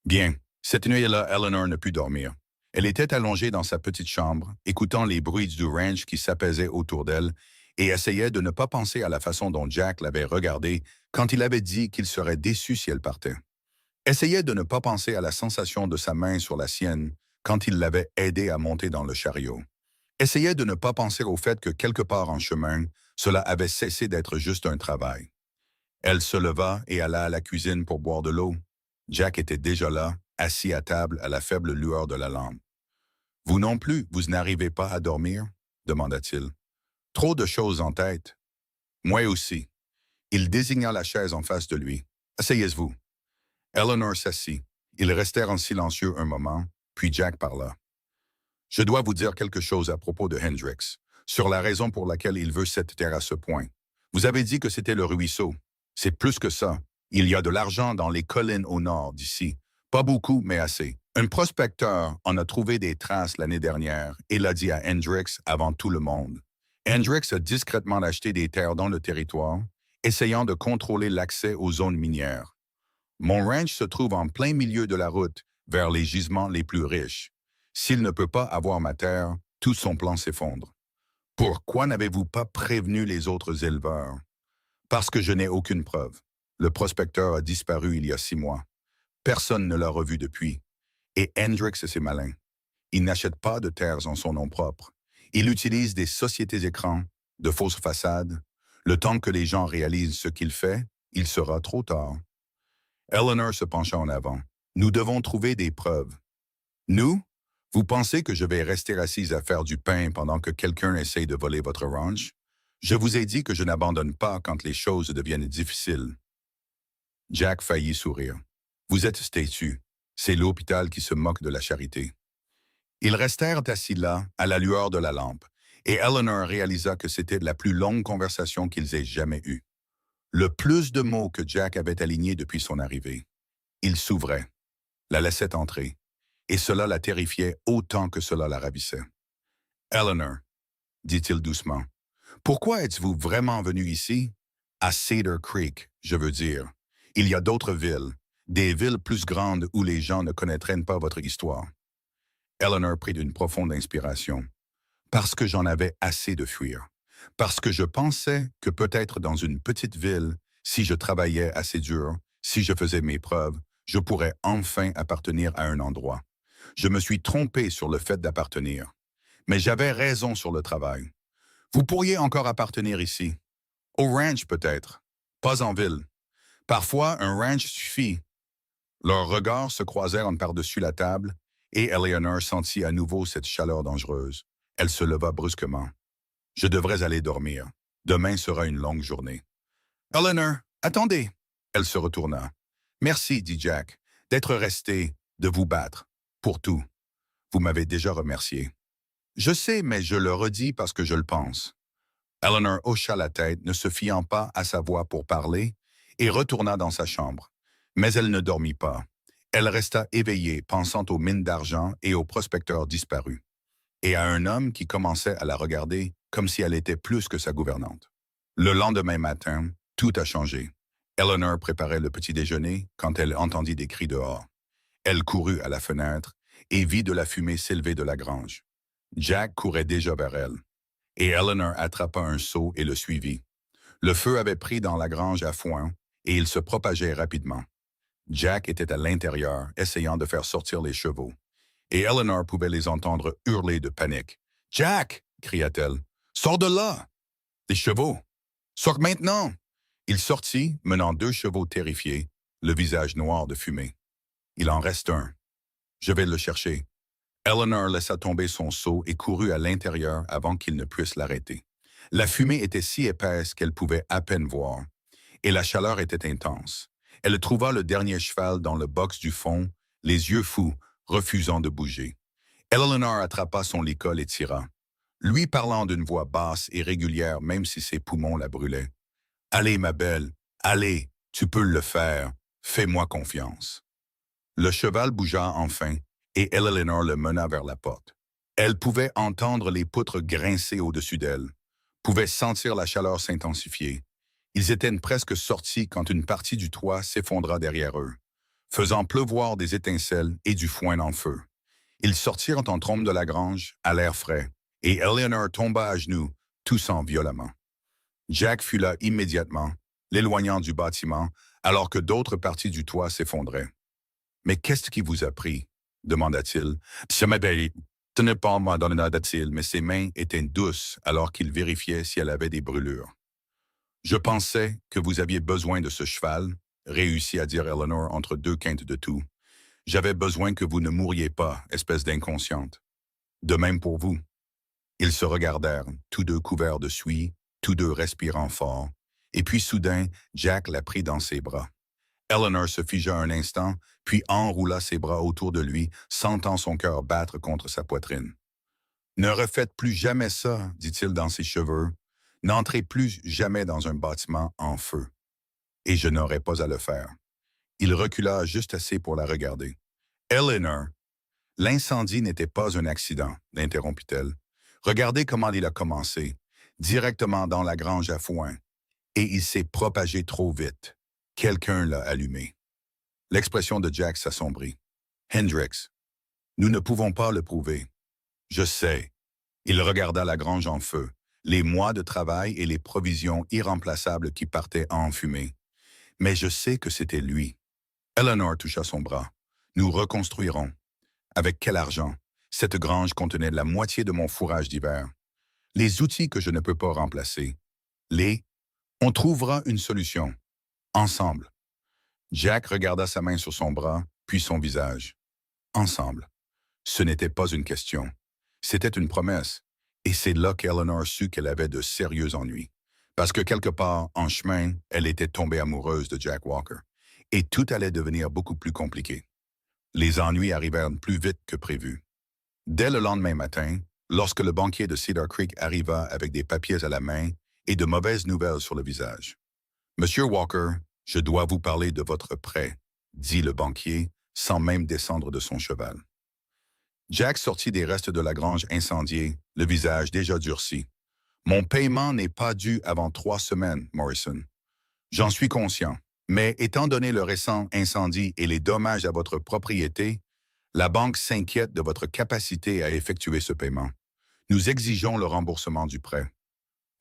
Bien, cette nuit-là, Eleanor ne put dormir. Elle était allongée dans sa petite chambre, écoutant les bruits du ranch qui s'apaisaient autour d'elle et essayait de ne pas penser à la façon dont Jack l'avait regardée quand il avait dit qu'il serait déçu si elle partait. Essayait de ne pas penser à la sensation de sa main sur la sienne quand il l'avait aidée à monter dans le chariot. Essayait de ne pas penser au fait que quelque part en chemin, cela avait cessé d'être juste un travail. Elle se leva et alla à la cuisine pour boire de l'eau. Jack était déjà là, assis à table à la faible lueur de la lampe. « Vous non plus, vous n'arrivez pas à dormir ?» demanda-t-il. « Trop de choses en tête. »« Moi aussi. » Il désigna la chaise en face de lui. « Asseyez-vous. » Eleanor s'assit. Ils restèrent en silencieux un moment, puis Jack parla. « Je dois vous dire quelque chose à propos de Hendrix, sur la raison pour laquelle il veut cette terre à ce point. Vous avez dit que c'était le ruisseau. C'est plus que ça. Il y a de l'argent dans les collines au nord d'ici. Pas beaucoup, mais assez. Un prospecteur en a trouvé des traces l'année dernière et l'a dit à Hendrix avant tout le monde. Hendrix a discrètement acheté des terres dans le territoire, essayant de contrôler l'accès aux zones minières. Mon ranch se trouve en plein milieu de la route, vers les gisements les plus riches. S'il ne peut pas avoir ma terre, tout son plan s'effondre. Pourquoi n'avez-vous pas prévenu les autres éleveurs? Parce que je n'ai aucune preuve. Le prospecteur a disparu il y a 6 mois. Personne ne l'a revu depuis. Et Hendrix est malin. Il n'achète pas de terres en son nom propre. Il utilise des sociétés écrans, de fausses façades. Le temps que les gens réalisent ce qu'il fait, il sera trop tard. Eleanor se pencha en avant. Nous devons trouver des preuves. Nous? Vous pensez que je vais rester assise à faire du pain pendant que quelqu'un essaye de voler votre ranch? Je vous ai dit que je n'abandonne pas quand les choses deviennent difficiles. Jack faillit sourire. Vous êtes têtu. C'est l'hôpital qui se moque de la charité. Ils restèrent assis là, à la lueur de la lampe, et Eleanor réalisa que c'était la plus longue conversation qu'ils aient jamais eue. Le plus de mots que Jack avait alignés depuis son arrivée. Il s'ouvrait. la laissait entrer, et cela la terrifiait autant que cela la ravissait. Eleanor, dit-il doucement, pourquoi êtes-vous vraiment venu ici? À Cedar Creek, je veux dire. Il y a d'autres villes, des villes plus grandes où les gens ne connaîtraient pas votre histoire. Eleanor prit une profonde inspiration. Parce que j'en avais assez de fuir. Parce que je pensais que peut-être dans une petite ville, si je travaillais assez dur, si je faisais mes preuves, je pourrais enfin appartenir à un endroit. Je me suis trompé sur le fait d'appartenir. Mais j'avais raison sur le travail. Vous pourriez encore appartenir ici. Au ranch peut-être. Pas en ville. Parfois, un ranch suffit. Leurs regards se croisèrent en par-dessus la table, et Eleanor sentit à nouveau cette chaleur dangereuse. Elle se leva brusquement. « Je devrais aller dormir. Demain sera une longue journée. »« Eleanor, attendez !» Elle se retourna. « Merci, dit Jack, d'être resté, de vous battre. Pour tout. Vous m'avez déjà remercié. »« Je sais, mais je le redis parce que je le pense. » Eleanor hocha la tête, ne se fiant pas à sa voix pour parler, et retourna dans sa chambre. Mais elle ne dormit pas. Elle resta éveillée, pensant aux mines d'argent et aux prospecteurs disparus, et à un homme qui commençait à la regarder comme si elle était plus que sa gouvernante. Le lendemain matin, tout a changé. Eleanor préparait le petit déjeuner quand elle entendit des cris dehors. Elle courut à la fenêtre et vit de la fumée s'élever de la grange. Jack courait déjà vers elle, et Eleanor attrapa un seau et le suivit. Le feu avait pris dans la grange à foin et il se propageait rapidement. Jack était à l'intérieur, essayant de faire sortir les chevaux, et Eleanor pouvait les entendre hurler de panique. « Jack !» cria-t-elle. « Sors de là !»« Des chevaux ! Sors maintenant !» Il sortit, menant 2 chevaux terrifiés, le visage noir de fumée. « Il en reste un. Je vais le chercher. » Eleanor laissa tomber son seau et courut à l'intérieur avant qu'il ne puisse l'arrêter. La fumée était si épaisse qu'elle pouvait à peine voir, et la chaleur était intense. Elle trouva le dernier cheval dans le box du fond, les yeux fous, refusant de bouger. Eleanor attrapa son licol et tira, lui parlant d'une voix basse et régulière même si ses poumons la brûlaient. « Allez, ma belle, allez, tu peux le faire, fais-moi confiance. » Le cheval bougea enfin, et Eleanor le mena vers la porte. Elle pouvait entendre les poutres grincer au-dessus d'elle, pouvait sentir la chaleur s'intensifier. Ils étaient presque sortis quand une partie du toit s'effondra derrière eux, faisant pleuvoir des étincelles et du foin en feu. Ils sortirent en trombe de la grange, à l'air frais, et Eleanor tomba à genoux, toussant violemment. Jack fut là immédiatement, l'éloignant du bâtiment, alors que d'autres parties du toit s'effondraient. « Mais qu'est-ce qui vous a pris ?» demanda-t-il. « Ce n'est pas moi, demanda-t-il, mais ses mains étaient douces alors qu'il vérifiait si elle avait des brûlures. « Je pensais que vous aviez besoin de ce cheval, » réussit à dire Eleanor entre 2 quintes de tout. « J'avais besoin que vous ne mouriez pas, espèce d'inconsciente. De même pour vous. » Ils se regardèrent, tous deux couverts de suie, tous deux respirant fort, et puis soudain, Jack la prit dans ses bras. Eleanor se figea un instant, puis enroula ses bras autour de lui, sentant son cœur battre contre sa poitrine. « Ne refaites plus jamais ça, dit-il dans ses cheveux. N'entrez plus jamais dans un bâtiment en feu. Et je n'aurais pas à le faire. » Il recula juste assez pour la regarder. « Eleanor, l'incendie n'était pas un accident, l'interrompit-elle. Regardez comment il a commencé, directement dans la grange à foin, et il s'est propagé trop vite. Quelqu'un l'a allumé. » L'expression de Jack s'assombrit. « Hendrix, nous ne pouvons pas le prouver. »« Je sais. » Il regarda la grange en feu, les mois de travail et les provisions irremplaçables qui partaient en fumée. « Mais je sais que c'était lui. » Eleanor toucha son bras. « Nous reconstruirons. » « Avec quel argent? Cette grange contenait la moitié de mon fourrage d'hiver. Les outils que je ne peux pas remplacer. On trouvera une solution. Ensemble. » Jack regarda sa main sur son bras, puis son visage. Ensemble. Ce n'était pas une question. C'était une promesse. Et c'est là qu'Eleanor sut qu'elle avait de sérieux ennuis. Parce que quelque part, en chemin, elle était tombée amoureuse de Jack Walker. Et tout allait devenir beaucoup plus compliqué. Les ennuis arrivèrent plus vite que prévu. Dès le lendemain matin, lorsque le banquier de Cedar Creek arriva avec des papiers à la main et de mauvaises nouvelles sur le visage. « Monsieur Walker, je dois vous parler de votre prêt, » dit le banquier, sans même descendre de son cheval. Jack sortit des restes de la grange incendiée, le visage déjà durci. « Mon paiement n'est pas dû avant 3 semaines, Morrison. J'en suis conscient, mais étant donné le récent incendie et les dommages à votre propriété, la banque s'inquiète de votre capacité à effectuer ce paiement. Nous exigeons le remboursement du prêt.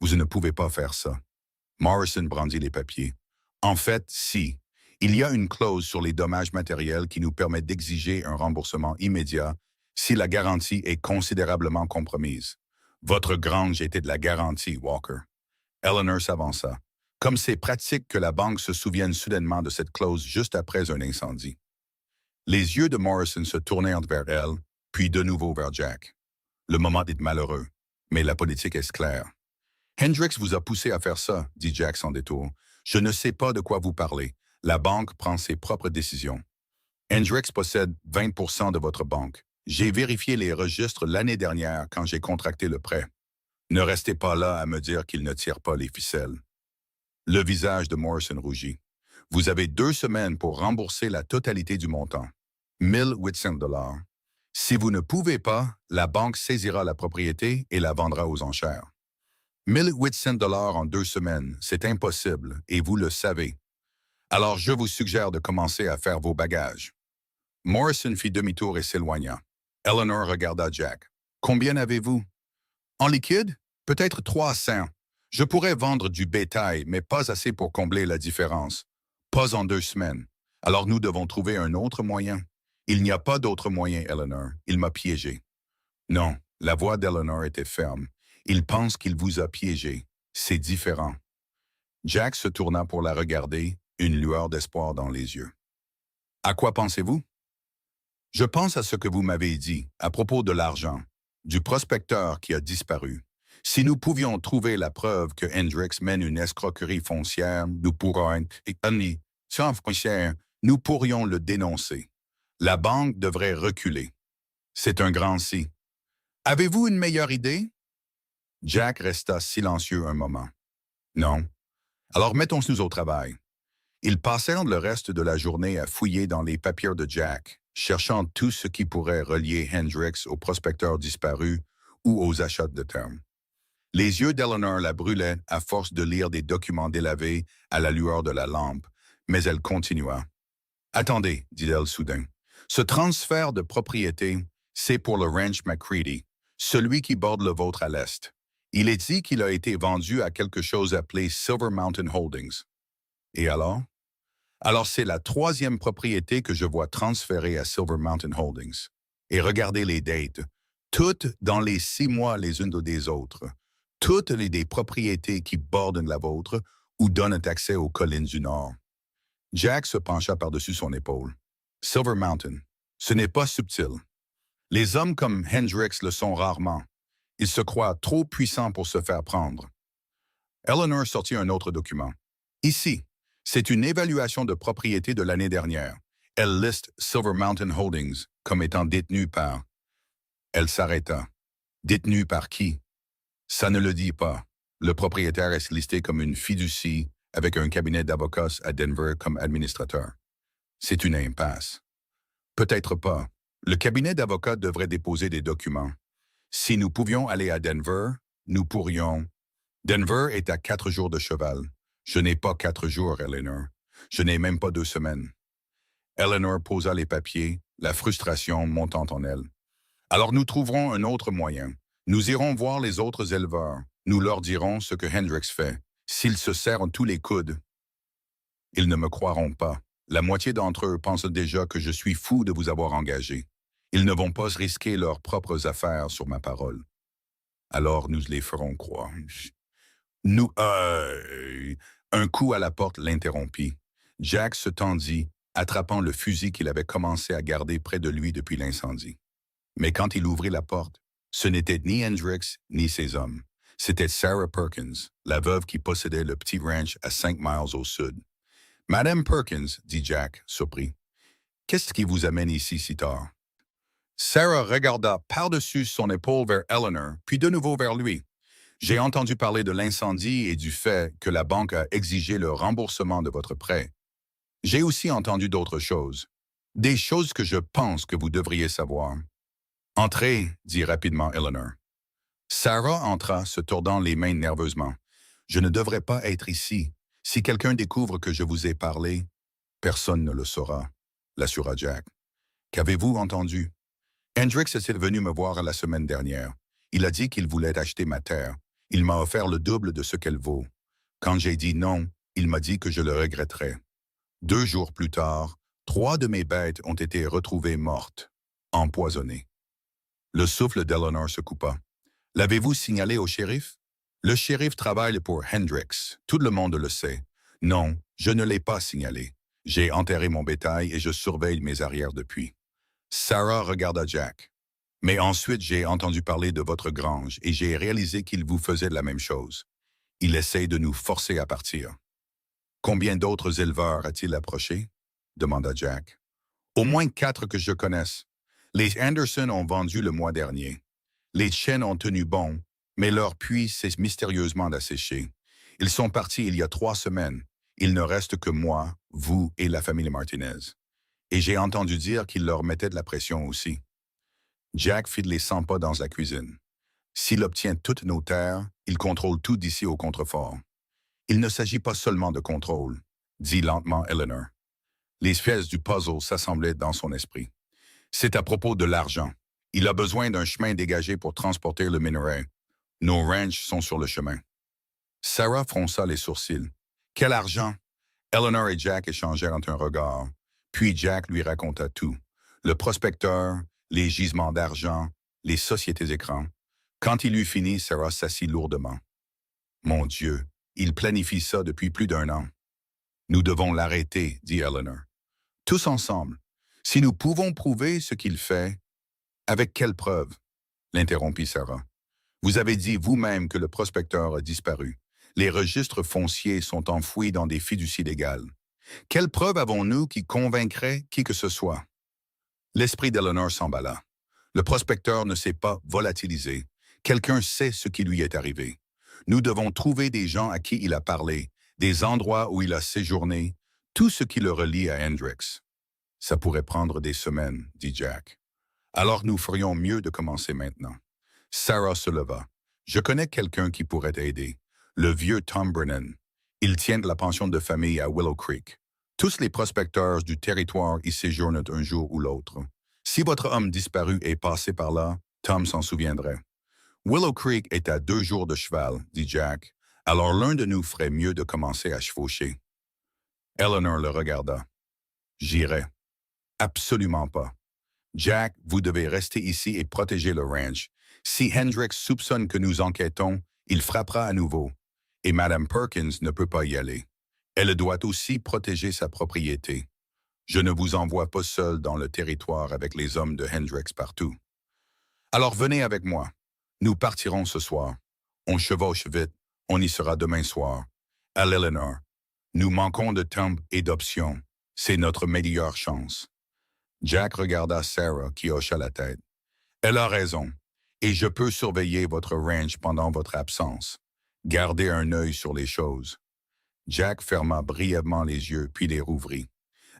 Vous ne pouvez pas faire ça. » Morrison brandit les papiers. « En fait, si. Il y a une clause sur les dommages matériels qui nous permet d'exiger un remboursement immédiat si la garantie est considérablement compromise. Votre grange était de la garantie, Walker. » Eleanor s'avança. Comme c'est pratique que la banque se souvienne soudainement de cette clause juste après un incendie. Les yeux de Morrison se tournèrent vers elle, puis de nouveau vers Jack. Le moment est malheureux, mais la politique est claire. « Hendricks vous a poussé à faire ça, » dit Jack sans détour. « Je ne sais pas de quoi vous parlez. La banque prend ses propres décisions. Hendricks possède 20% de votre banque. J'ai vérifié les registres l'année dernière quand j'ai contracté le prêt. Ne restez pas là à me dire qu'il ne tire pas les ficelles. » Le visage de Morrison rougit. « Vous avez 2 semaines pour rembourser la totalité du montant. 1800 $. Si vous ne pouvez pas, la banque saisira la propriété et la vendra aux enchères. 1800 $ en 2 semaines, c'est impossible, et vous le savez. Alors je vous suggère de commencer à faire vos bagages. » Morrison fit demi-tour et s'éloigna. Eleanor regarda Jack. « Combien avez-vous? »« En liquide? Peut-être 300. Je pourrais vendre du bétail, mais pas assez pour combler la différence. Pas en 2 semaines. Alors nous devons trouver un autre moyen. » « Il n'y a pas d'autre moyen, Eleanor. Il m'a piégé. » Non, la voix d'Eleanor était ferme. « Il pense qu'il vous a piégé. C'est différent. » Jack se tourna pour la regarder, une lueur d'espoir dans les yeux. « À quoi pensez-vous? »« Je pense à ce que vous m'avez dit, à propos de l'argent, du prospecteur qui a disparu. Si nous pouvions trouver la preuve que Hendricks mène une escroquerie foncière, nous pourrions le dénoncer. La banque devrait reculer. C'est un grand si. Avez-vous une meilleure idée? » Jack resta silencieux un moment. « Non. Alors mettons-nous au travail. » Ils passèrent le reste de la journée à fouiller dans les papiers de Jack, cherchant tout ce qui pourrait relier Hendricks au prospecteur disparu ou aux achats de terme. Les yeux d'Eleanor la brûlaient à force de lire des documents délavés à la lueur de la lampe, mais elle continua. « Attendez, dit-elle soudain. Ce transfert de propriété, c'est pour le ranch McCready, celui qui borde le vôtre à l'est. Il est dit qu'il a été vendu à quelque chose appelé Silver Mountain Holdings. Et alors? Alors c'est la 3e propriété que je vois transférer à Silver Mountain Holdings. Et regardez les dates, toutes dans les 6 mois les unes des autres. Toutes les des propriétés qui bordent la vôtre ou donnent accès aux collines du Nord. » Jack se pencha par-dessus son épaule. « Silver Mountain, ce n'est pas subtil. Les hommes comme Hendricks le sont rarement. Ils se croient trop puissants pour se faire prendre. » Eleanor sortit un autre document. « Ici, c'est une évaluation de propriété de l'année dernière. Elle liste Silver Mountain Holdings comme étant détenu par... » Elle s'arrêta. « Détenu par qui? » « Ça ne le dit pas. Le propriétaire est listé comme une fiducie avec un cabinet d'avocats à Denver comme administrateur. C'est une impasse. » « Peut-être pas. Le cabinet d'avocats devrait déposer des documents. Si nous pouvions aller à Denver, nous pourrions... » « Denver est à 4 jours de cheval. Je n'ai pas 4 jours, Eleanor. Je n'ai même pas 2 semaines. » Eleanor posa les papiers, la frustration montant en elle. « Alors nous trouverons un autre moyen. Nous irons voir les autres éleveurs. Nous leur dirons ce que Hendricks fait. S'ils se serrent tous les coudes, ils ne me croiront pas. La moitié d'entre eux pensent déjà que je suis fou de vous avoir engagé. Ils ne vont pas risquer leurs propres affaires sur ma parole. Alors nous les ferons croire. » Nous... Un coup à la porte l'interrompit. Jack se tendit, attrapant le fusil qu'il avait commencé à garder près de lui depuis l'incendie. Mais quand il ouvrit la porte, ce n'était ni Hendricks ni ses hommes. C'était Sarah Perkins, la veuve qui possédait le petit ranch à 5 miles au sud. « Madame Perkins, » dit Jack, surpris, « qu'est-ce qui vous amène ici si tard? » Sarah regarda par-dessus son épaule vers Eleanor, puis de nouveau vers lui. « J'ai entendu parler de l'incendie et du fait que la banque a exigé le remboursement de votre prêt. J'ai aussi entendu d'autres choses. Des choses que je pense que vous devriez savoir. Entrez, dit rapidement Eleanor. Sarah entra, se tordant les mains nerveusement. Je ne devrais pas être ici. Si quelqu'un découvre que je vous ai parlé, personne ne le saura, l'assura Jack. Qu'avez-vous entendu? Hendrix était venu me voir la semaine dernière. Il a dit qu'il voulait acheter ma terre. Il m'a offert le double de ce qu'elle vaut. Quand j'ai dit non, il m'a dit que je le regretterais. 2 jours plus tard, 3 de mes bêtes ont été retrouvées mortes, empoisonnées. Le souffle d'Eleanor se coupa. L'avez-vous signalé au shérif? Le shérif travaille pour Hendrix. Tout le monde le sait. Non, je ne l'ai pas signalé. J'ai enterré mon bétail et je surveille mes arrières depuis. Sarah regarda Jack. Mais ensuite, j'ai entendu parler de votre grange et j'ai réalisé qu'il vous faisait la même chose. Il essaie de nous forcer à partir. Combien d'autres éleveurs a-t-il approché? Demanda Jack. Au moins 4 que je connaisse. Les Anderson ont vendu le mois dernier. Les chênes ont tenu bon, mais leur puits s'est mystérieusement asséché. Ils sont partis il y a 3 semaines. Il ne reste que moi, vous et la famille Martinez. Et j'ai entendu dire qu'il leur mettait de la pression aussi. Jack fit les 100 pas dans la cuisine. S'il obtient toutes nos terres, il contrôle tout d'ici au contrefort. Il ne s'agit pas seulement de contrôle, dit lentement Eleanor. Les pièces du puzzle s'assemblaient dans son esprit. C'est à propos de l'argent. Il a besoin d'un chemin dégagé pour transporter le minerai. Nos ranchs sont sur le chemin. Sarah fronça les sourcils. Quel argent? Eleanor et Jack échangèrent un regard. Puis Jack lui raconta tout. Le prospecteur, les gisements d'argent, les sociétés écrans. Quand il eut fini, Sarah s'assit lourdement. Mon Dieu, il planifie ça depuis plus d'1 an. Nous devons l'arrêter, dit Eleanor. Tous ensemble. Si nous pouvons prouver ce qu'il fait, avec quelle preuve? L'interrompit Sarah. Vous avez dit vous-même que le prospecteur a disparu. Les registres fonciers sont enfouis dans des fiducies légales. Quelle preuve avons-nous qui convaincrait qui que ce soit? L'esprit d'Eleanor s'emballa. Le prospecteur ne s'est pas volatilisé. Quelqu'un sait ce qui lui est arrivé. Nous devons trouver des gens à qui il a parlé, des endroits où il a séjourné, tout ce qui le relie à Hendrix. Ça pourrait prendre des semaines, dit Jack. Alors nous ferions mieux de commencer maintenant. Sarah se leva. Je connais quelqu'un qui pourrait aider. Le vieux Tom Brennan. Il tient de la pension de famille à Willow Creek. Tous les prospecteurs du territoire y séjournent un jour ou l'autre. Si votre homme disparu est passé par là, Tom s'en souviendrait. Willow Creek est à 2 jours de cheval, dit Jack. Alors l'un de nous ferait mieux de commencer à chevaucher. Eleanor le regarda. J'irai. Absolument pas. Jack, vous devez rester ici et protéger le ranch. Si Hendrix soupçonne que nous enquêtons, il frappera à nouveau. Et Madame Perkins ne peut pas y aller. Elle doit aussi protéger sa propriété. Je ne vous envoie pas seul dans le territoire avec les hommes de Hendrix partout. Alors venez avec moi. Nous partirons ce soir. On chevauche vite. On y sera demain soir. À l'Eleanor. Nous manquons de temps et d'options. C'est notre meilleure chance. Jack regarda Sarah qui hocha la tête. Elle a raison. Et je peux surveiller votre ranch pendant votre absence. Gardez un œil sur les choses. Jack ferma brièvement les yeux puis les rouvrit.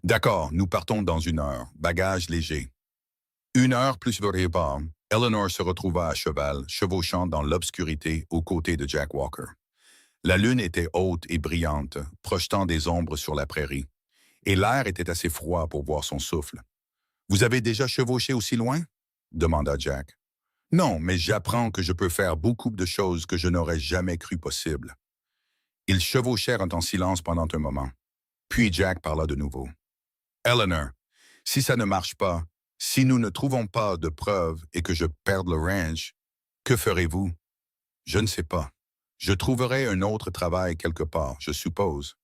D'accord, nous partons dans 1 heure. Bagages légers. 1 heure plus le pas. Eleanor se retrouva à cheval, chevauchant dans l'obscurité aux côtés de Jack Walker. La lune était haute et brillante, projetant des ombres sur la prairie, et l'air était assez froid pour voir son souffle. « Vous avez déjà chevauché aussi loin? » demanda Jack. « Non, mais j'apprends que je peux faire beaucoup de choses que je n'aurais jamais cru possibles. » Ils chevauchèrent en silence pendant un moment. Puis Jack parla de nouveau. « Eleanor, si ça ne marche pas, si nous ne trouvons pas de preuves et que je perde le ranch, que ferez-vous? Je ne sais pas. Je trouverai un autre travail quelque part, je suppose.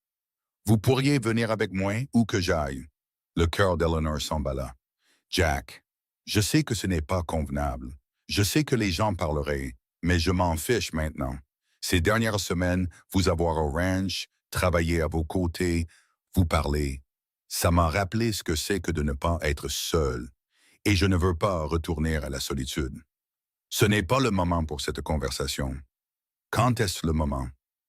Vous pourriez venir avec moi où que j'aille. » Le cœur d'Eleanor s'emballa. « Jack, je sais que ce n'est pas convenable. Je sais que les gens parleraient, mais je m'en fiche maintenant. Ces dernières semaines, vous avoir au ranch, travailler à vos côtés, vous parler, ça m'a rappelé ce que c'est que de ne pas être seul. Et je ne veux pas retourner à la solitude. Ce n'est pas le moment pour cette conversation. Quand est-ce le moment?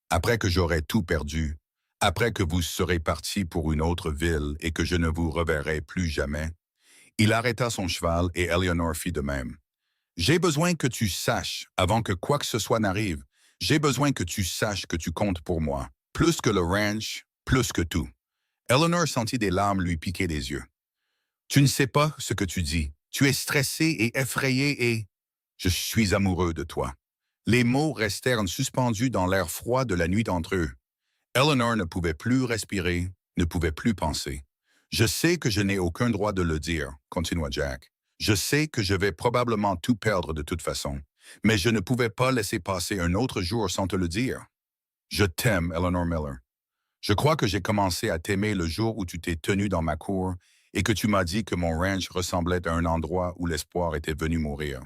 Après que j'aurai tout perdu, Après que vous serez parti pour une autre ville et que je ne vous reverrai plus jamais, il arrêta son cheval et Eleanor fit de même. J'ai besoin que tu saches, avant que quoi que ce soit n'arrive, j'ai besoin que tu saches que tu comptes pour moi. Plus que le ranch, plus que tout. Eleanor sentit des larmes lui piquer des yeux. Tu ne sais pas ce que tu dis. Tu es stressé et effrayé et... Je suis amoureux de toi. Les mots restèrent suspendus dans l'air froid de la nuit entre eux. Eleanor ne pouvait plus respirer, ne pouvait plus penser. Je sais que je n'ai aucun droit de le dire, continua Jack. Je sais que je vais probablement tout perdre de toute façon, mais je ne pouvais pas laisser passer un autre jour sans te le dire. Je t'aime, Eleanor Miller. Je crois que j'ai commencé à t'aimer le jour où tu t'es tenu dans ma cour et que tu m'as dit que mon ranch ressemblait à un endroit où l'espoir était venu mourir.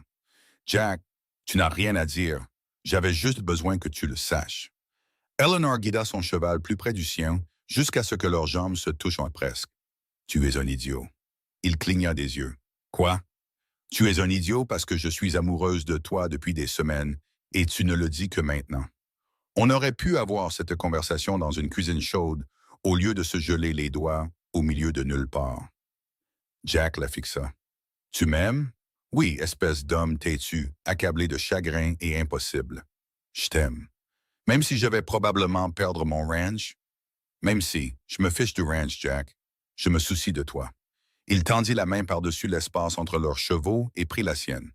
Jack, tu n'as rien à dire. J'avais juste besoin que tu le saches. Eleanor guida son cheval plus près du sien jusqu'à ce que leurs jambes se touchent presque. Tu es un idiot. Il cligna des yeux. Quoi? Tu es un idiot parce que je suis amoureuse de toi depuis des semaines et tu ne le dis que maintenant. On aurait pu avoir cette conversation dans une cuisine chaude au lieu de se geler les doigts au milieu de nulle part. Jack la fixa. Tu m'aimes? Oui, espèce d'homme têtu, accablé de chagrin et impossible. Je t'aime. Même si je vais probablement perdre mon ranch, même si, je me fiche du ranch, Jack, je me soucie de toi. Il tendit la main par-dessus l'espace entre leurs chevaux et prit la sienne.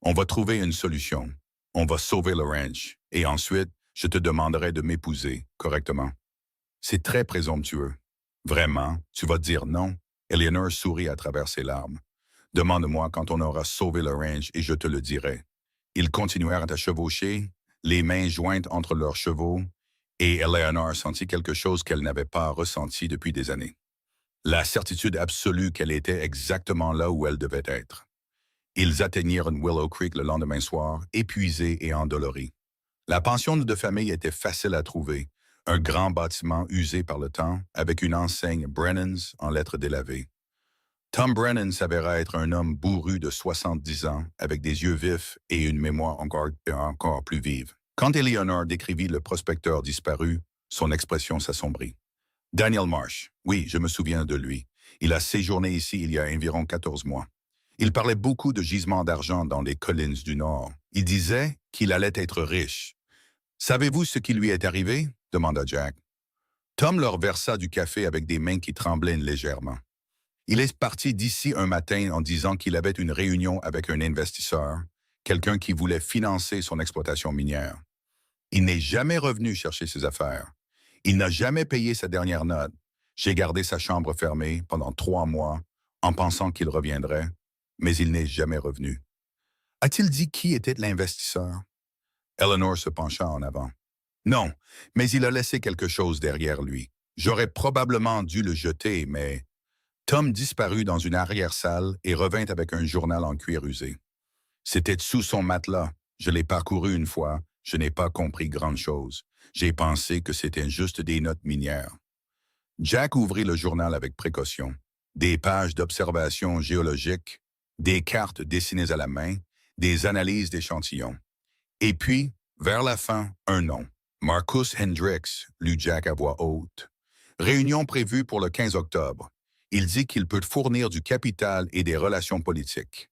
On va trouver une solution. On va sauver le ranch. Et ensuite, je te demanderai de m'épouser, correctement. C'est très présomptueux. Vraiment, tu vas dire non? Eleanor sourit à travers ses larmes. Demande-moi quand on aura sauvé le ranch et je te le dirai. Ils continuèrent à chevaucher, les mains jointes entre leurs chevaux, et Eleanor sentit quelque chose qu'elle n'avait pas ressenti depuis des années. La certitude absolue qu'elle était exactement là où elle devait être. Ils atteignirent Willow Creek le lendemain soir, épuisés et endoloris. La pension de famille était facile à trouver, un grand bâtiment usé par le temps, avec une enseigne Brennan's en lettres délavées. Tom Brennan s'avéra être un homme bourru de 70 ans, avec des yeux vifs et une mémoire encore plus vive. Quand Eleanor décrivit le prospecteur disparu, son expression s'assombrit. Daniel Marsh, oui, je me souviens de lui. Il a séjourné ici il y a environ 14 mois. Il parlait beaucoup de gisements d'argent dans les collines du Nord. Il disait qu'il allait être riche. Savez-vous ce qui lui est arrivé? Demanda Jack. Tom leur versa du café avec des mains qui tremblaient légèrement. Il est parti d'ici un matin en disant qu'il avait une réunion avec un investisseur, quelqu'un qui voulait financer son exploitation minière. Il n'est jamais revenu chercher ses affaires. Il n'a jamais payé sa dernière note. J'ai gardé sa chambre fermée pendant 3 mois en pensant qu'il reviendrait, mais il n'est jamais revenu. A-t-il dit qui était l'investisseur? Eleanor se pencha en avant. Non, mais il a laissé quelque chose derrière lui. J'aurais probablement dû le jeter, mais... Tom disparut dans une arrière-salle et revint avec un journal en cuir usé. C'était sous son matelas. Je l'ai parcouru une fois. Je n'ai pas compris grand-chose. J'ai pensé que c'était juste des notes minières. Jack ouvrit le journal avec précaution. Des pages d'observations géologiques, des cartes dessinées à la main, des analyses d'échantillons. Et puis, vers la fin, un nom. Marcus Hendricks, lut Jack à voix haute. Réunion prévue pour le 15 octobre. Il dit qu'il peut fournir du capital et des relations politiques.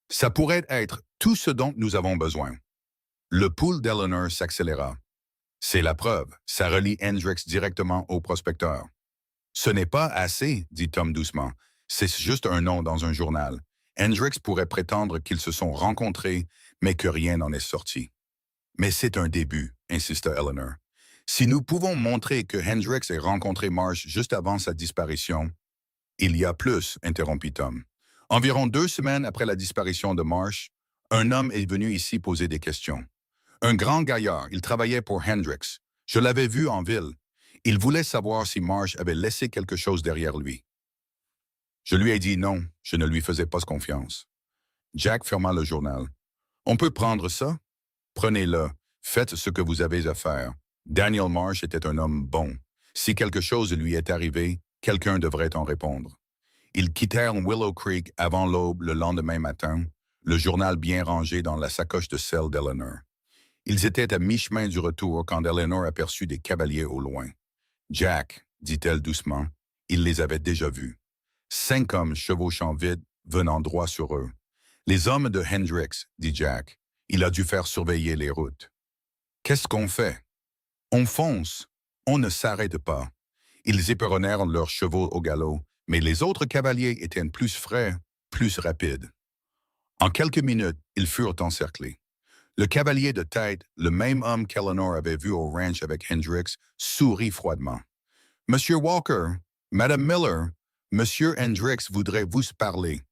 Ça pourrait être tout ce dont nous avons besoin. Le pouls d'Eleanor s'accéléra. C'est la preuve, ça relie Hendricks directement au prospecteur. Ce n'est pas assez, dit Tom doucement. C'est juste un nom dans un journal. Hendricks pourrait prétendre qu'ils se sont rencontrés, mais que rien n'en est sorti. Mais c'est un début, insista Eleanor. Si nous pouvons montrer que Hendricks ait rencontré Marsh juste avant sa disparition... Il y a plus, interrompit Tom. Environ 2 semaines après la disparition de Marsh, un homme est venu ici poser des questions. Un grand gaillard, il travaillait pour Hendricks. Je l'avais vu en ville. Il voulait savoir si Marsh avait laissé quelque chose derrière lui. Je lui ai dit non, je ne lui faisais pas confiance. Jack ferma le journal. On peut prendre ça? Prenez-le. Faites ce que vous avez à faire. Daniel Marsh était un homme bon. Si quelque chose lui est arrivé, quelqu'un devrait en répondre. Ils quittèrent Willow Creek avant l'aube le lendemain matin, le journal bien rangé dans la sacoche de selle d'Eleanor. Ils étaient à mi-chemin du retour quand Eleanor aperçut des cavaliers au loin. Jack, dit-elle doucement, il les avait déjà vus. 5 hommes chevauchant vite, venant droit sur eux. Les hommes de Hendrix, dit Jack. Il a dû faire surveiller les routes. Qu'est-ce qu'on fait? On fonce. On ne s'arrête pas. Ils éperonnèrent leurs chevaux au galop, mais les autres cavaliers étaient plus frais, plus rapides. En quelques minutes, ils furent encerclés. Le cavalier de tête, le même homme qu'Eleanor avait vu au ranch avec Hendrix, sourit froidement. « Monsieur Walker, Madame Miller, Monsieur Hendrix voudrait vous parler. »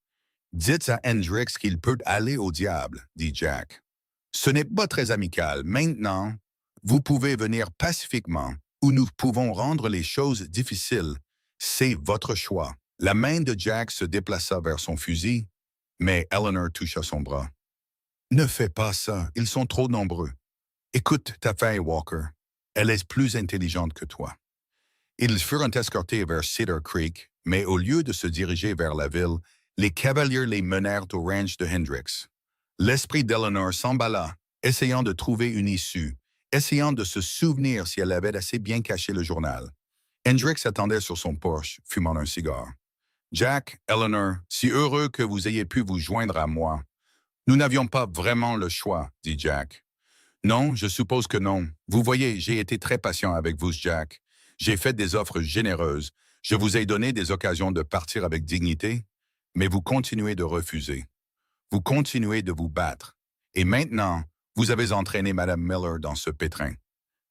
« Dites à Hendrix qu'il peut aller au diable, » dit Jack. « Ce n'est pas très amical. Maintenant, vous pouvez venir pacifiquement, ou nous pouvons rendre les choses difficiles. C'est votre choix. » La main de Jack se déplaça vers son fusil, mais Eleanor toucha son bras. « Ne fais pas ça, ils sont trop nombreux. Écoute ta fille, Walker. Elle est plus intelligente que toi. » Ils furent escortés vers Cedar Creek, mais au lieu de se diriger vers la ville, les cavaliers les menèrent au ranch de Hendrix. L'esprit d'Eleanor s'emballa, essayant de trouver une issue, essayant de se souvenir si elle avait assez bien caché le journal. Hendrix attendait sur son porche, fumant un cigare. « Jack, Eleanor, si heureux que vous ayez pu vous joindre à moi. »« Nous n'avions pas vraiment le choix, » dit Jack. « Non, je suppose que non. Vous voyez, j'ai été très patient avec vous, Jack. J'ai fait des offres généreuses. Je vous ai donné des occasions de partir avec dignité, mais vous continuez de refuser. Vous continuez de vous battre. Et maintenant, vous avez entraîné Madame Miller dans ce pétrin. »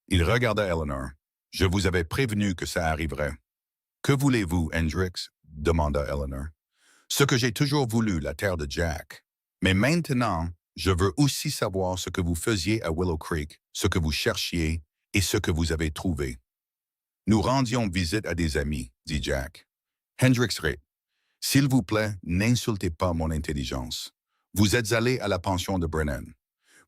Il regarda Eleanor. « Je vous avais prévenu que ça arriverait. »« Que voulez-vous, Hendrix? » demanda Eleanor. « Ce que j'ai toujours voulu, la terre de Jack. Mais maintenant, je veux aussi savoir ce que vous faisiez à Willow Creek, ce que vous cherchiez et ce que vous avez trouvé. »« Nous rendions visite à des amis, » dit Jack. Hendrix rit. « S'il vous plaît, n'insultez pas mon intelligence. Vous êtes allé à la pension de Brennan.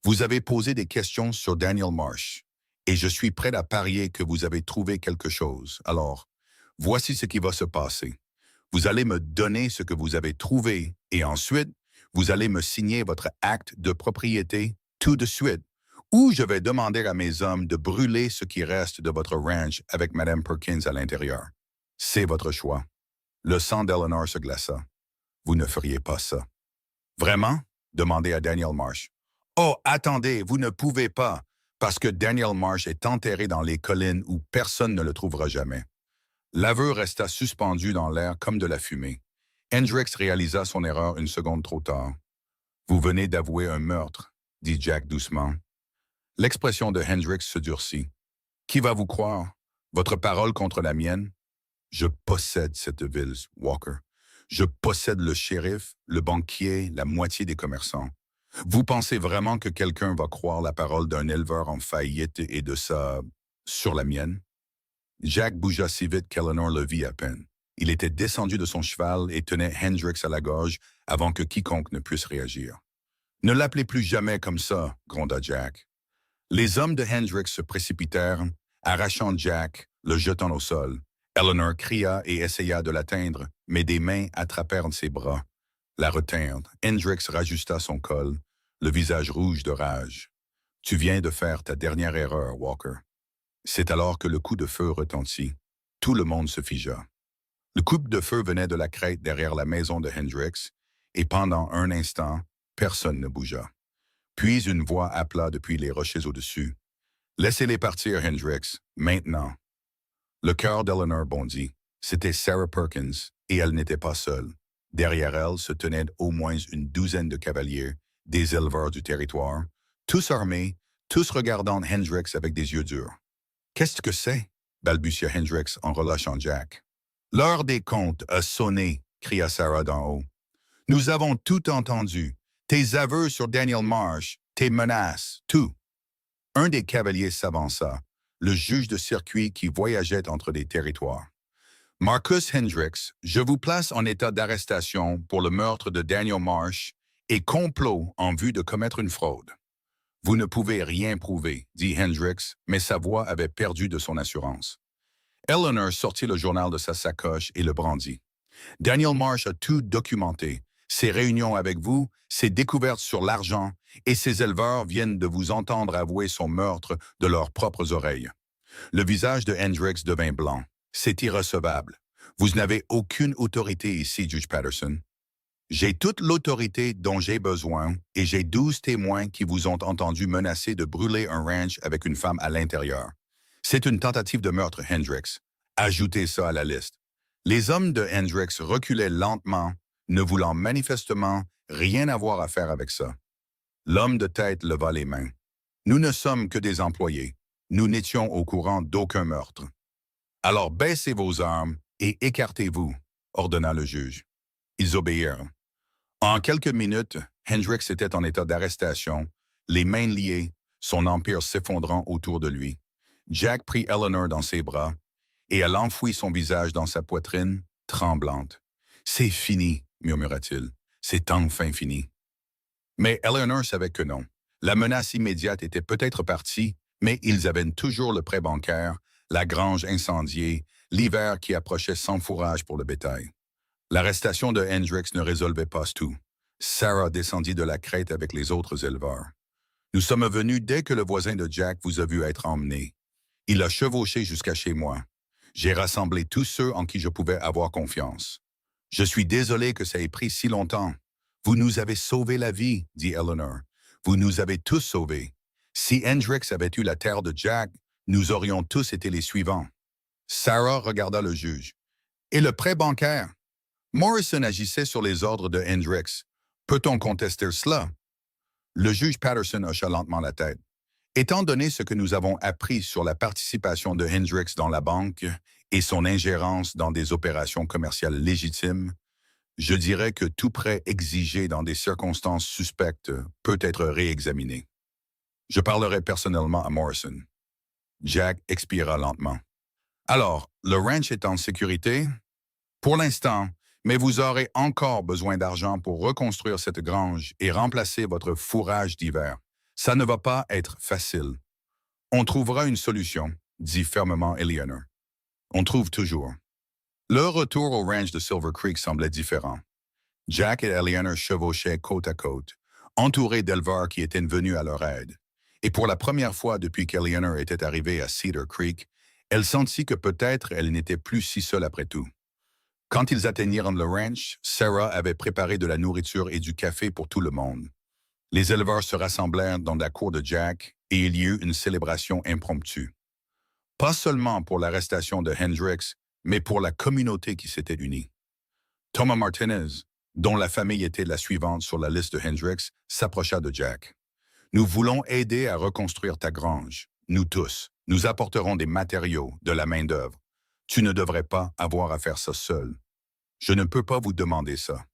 Vous avez posé des questions sur Daniel Marsh, et je suis prêt à parier que vous avez trouvé quelque chose. Alors, voici ce qui va se passer. Vous allez me donner ce que vous avez trouvé, et ensuite, vous allez me signer votre acte de propriété tout de suite, ou je vais demander à mes hommes de brûler ce qui reste de votre ranch avec Mme Perkins à l'intérieur. C'est votre choix. » Le sang d'Eleanor se glaça. « Vous ne feriez pas ça. »« Vraiment? » demandait à Daniel Marsh. « Oh, attendez, vous ne pouvez pas, parce que Daniel Marsh est enterré dans les collines où personne ne le trouvera jamais. » L'aveu resta suspendu dans l'air comme de la fumée. Hendrix réalisa son erreur une seconde trop tard. « Vous venez d'avouer un meurtre, » dit Jack doucement. L'expression de Hendrix se durcit. « Qui va vous croire? Votre parole contre la mienne? » « Je possède cette ville, Walker. Je possède le shérif, le banquier, la moitié des commerçants. Vous pensez vraiment que quelqu'un va croire la parole d'un éleveur en faillite et de ça sur la mienne? » Jack bougea si vite qu'Eleanor le vit à peine. Il était descendu de son cheval et tenait Hendrix à la gorge avant que quiconque ne puisse réagir. « Ne l'appelez plus jamais comme ça, » gronda Jack. Les hommes de Hendrix se précipitèrent, arrachant Jack, le jetant au sol. Eleanor cria et essaya de l'atteindre, mais des mains attrapèrent ses bras, la retinrent. Hendrix rajusta son col, le visage rouge de rage. « Tu viens de faire ta dernière erreur, Walker. » C'est alors que le coup de feu retentit. Tout le monde se figea. Le coup de feu venait de la crête derrière la maison de Hendrix, et pendant un instant, personne ne bougea. Puis une voix appela depuis les rochers au-dessus. « Laissez-les partir, Hendrix, maintenant. » Le cœur d'Eleanor bondit. C'était Sarah Perkins, et elle n'était pas seule. Derrière elle se tenaient au moins une douzaine de cavaliers, des éleveurs du territoire, tous armés, tous regardant Hendrix avec des yeux durs. « Qu'est-ce que c'est? » balbutia Hendrix en relâchant Jack. « L'heure des comptes a sonné, » cria Sarah d'en haut. « Nous avons tout entendu. Tes aveux sur Daniel Marsh, tes menaces, tout. » Un des cavaliers s'avança, le juge de circuit qui voyageait entre des territoires. « Marcus Hendrix, je vous place en état d'arrestation pour le meurtre de Daniel Marsh et complot en vue de commettre une fraude. » « Vous ne pouvez rien prouver, » dit Hendrix, mais sa voix avait perdu de son assurance. Eleanor sortit le journal de sa sacoche et le brandit. « Daniel Marsh a tout documenté. Ses réunions avec vous, ses découvertes sur l'argent, et ses éleveurs viennent de vous entendre avouer son meurtre de leurs propres oreilles. Le visage de Hendricks devint blanc. C'est irrecevable. Vous n'avez aucune autorité ici, Juge Patterson. J'ai toute l'autorité dont j'ai besoin et j'ai 12 témoins qui vous ont entendu menacer de brûler un ranch avec une femme à l'intérieur. C'est une tentative de meurtre, Hendricks. Ajoutez ça à la liste. Les hommes de Hendricks reculaient lentement, ne voulant manifestement rien avoir à faire avec ça. L'homme de tête leva les mains. Nous ne sommes que des employés. Nous n'étions au courant d'aucun meurtre. Alors baissez vos armes et écartez-vous, ordonna le juge. Ils obéirent. En quelques minutes, Hendricks était en état d'arrestation, les mains liées, son empire s'effondrant autour de lui. Jack prit Eleanor dans ses bras et elle enfouit son visage dans sa poitrine, tremblante. « C'est fini, murmura-t-il. C'est enfin fini. » Mais Eleanor savait que non. La menace immédiate était peut-être partie, mais ils avaient toujours le prêt bancaire, la grange incendiée, l'hiver qui approchait sans fourrage pour le bétail. L'arrestation de Hendricks ne résolvait pas tout. Sarah descendit de la crête avec les autres éleveurs. « Nous sommes venus dès que le voisin de Jack vous a vu être emmené. Il a chevauché jusqu'à chez moi. J'ai rassemblé tous ceux en qui je pouvais avoir confiance. Je suis désolé que ça ait pris si longtemps. Vous nous avez sauvé la vie, dit Eleanor. Vous nous avez tous sauvés. Si Hendricks avait eu la terre de Jack, nous aurions tous été les suivants. » Sarah regarda le juge. « Et le prêt bancaire? » Morrison agissait sur les ordres de Hendricks. Peut-on contester cela? Le juge Patterson hocha lentement la tête. Étant donné ce que nous avons appris sur la participation de Hendricks dans la banque et son ingérence dans des opérations commerciales légitimes, je dirais que tout prêt exigé dans des circonstances suspectes peut être réexaminé. Je parlerai personnellement à Morrison. Jack expira lentement. Alors, le ranch est en sécurité? Pour l'instant, mais vous aurez encore besoin d'argent pour reconstruire cette grange et remplacer votre fourrage d'hiver. Ça ne va pas être facile. On trouvera une solution, dit fermement Eleanor. On trouve toujours. Leur retour au ranch de Silver Creek semblait différent. Jack et Eleanor chevauchaient côte à côte, entourés d'éleveurs qui étaient venus à leur aide. Et pour la première fois depuis qu'Eleanor était arrivée à Cedar Creek, elle sentit que peut-être elle n'était plus si seule après tout. Quand ils atteignirent le ranch, Sarah avait préparé de la nourriture et du café pour tout le monde. Les éleveurs se rassemblèrent dans la cour de Jack et il y eut une célébration impromptue. Pas seulement pour l'arrestation de Hendricks, mais pour la communauté qui s'était unie. Thomas Martinez, dont la famille était la suivante sur la liste de Hendricks, s'approcha de Jack. « Nous voulons aider à reconstruire ta grange. Nous tous. Nous apporterons des matériaux, de la main-d'œuvre. Tu ne devrais pas avoir à faire ça seul. Je ne peux pas vous demander ça.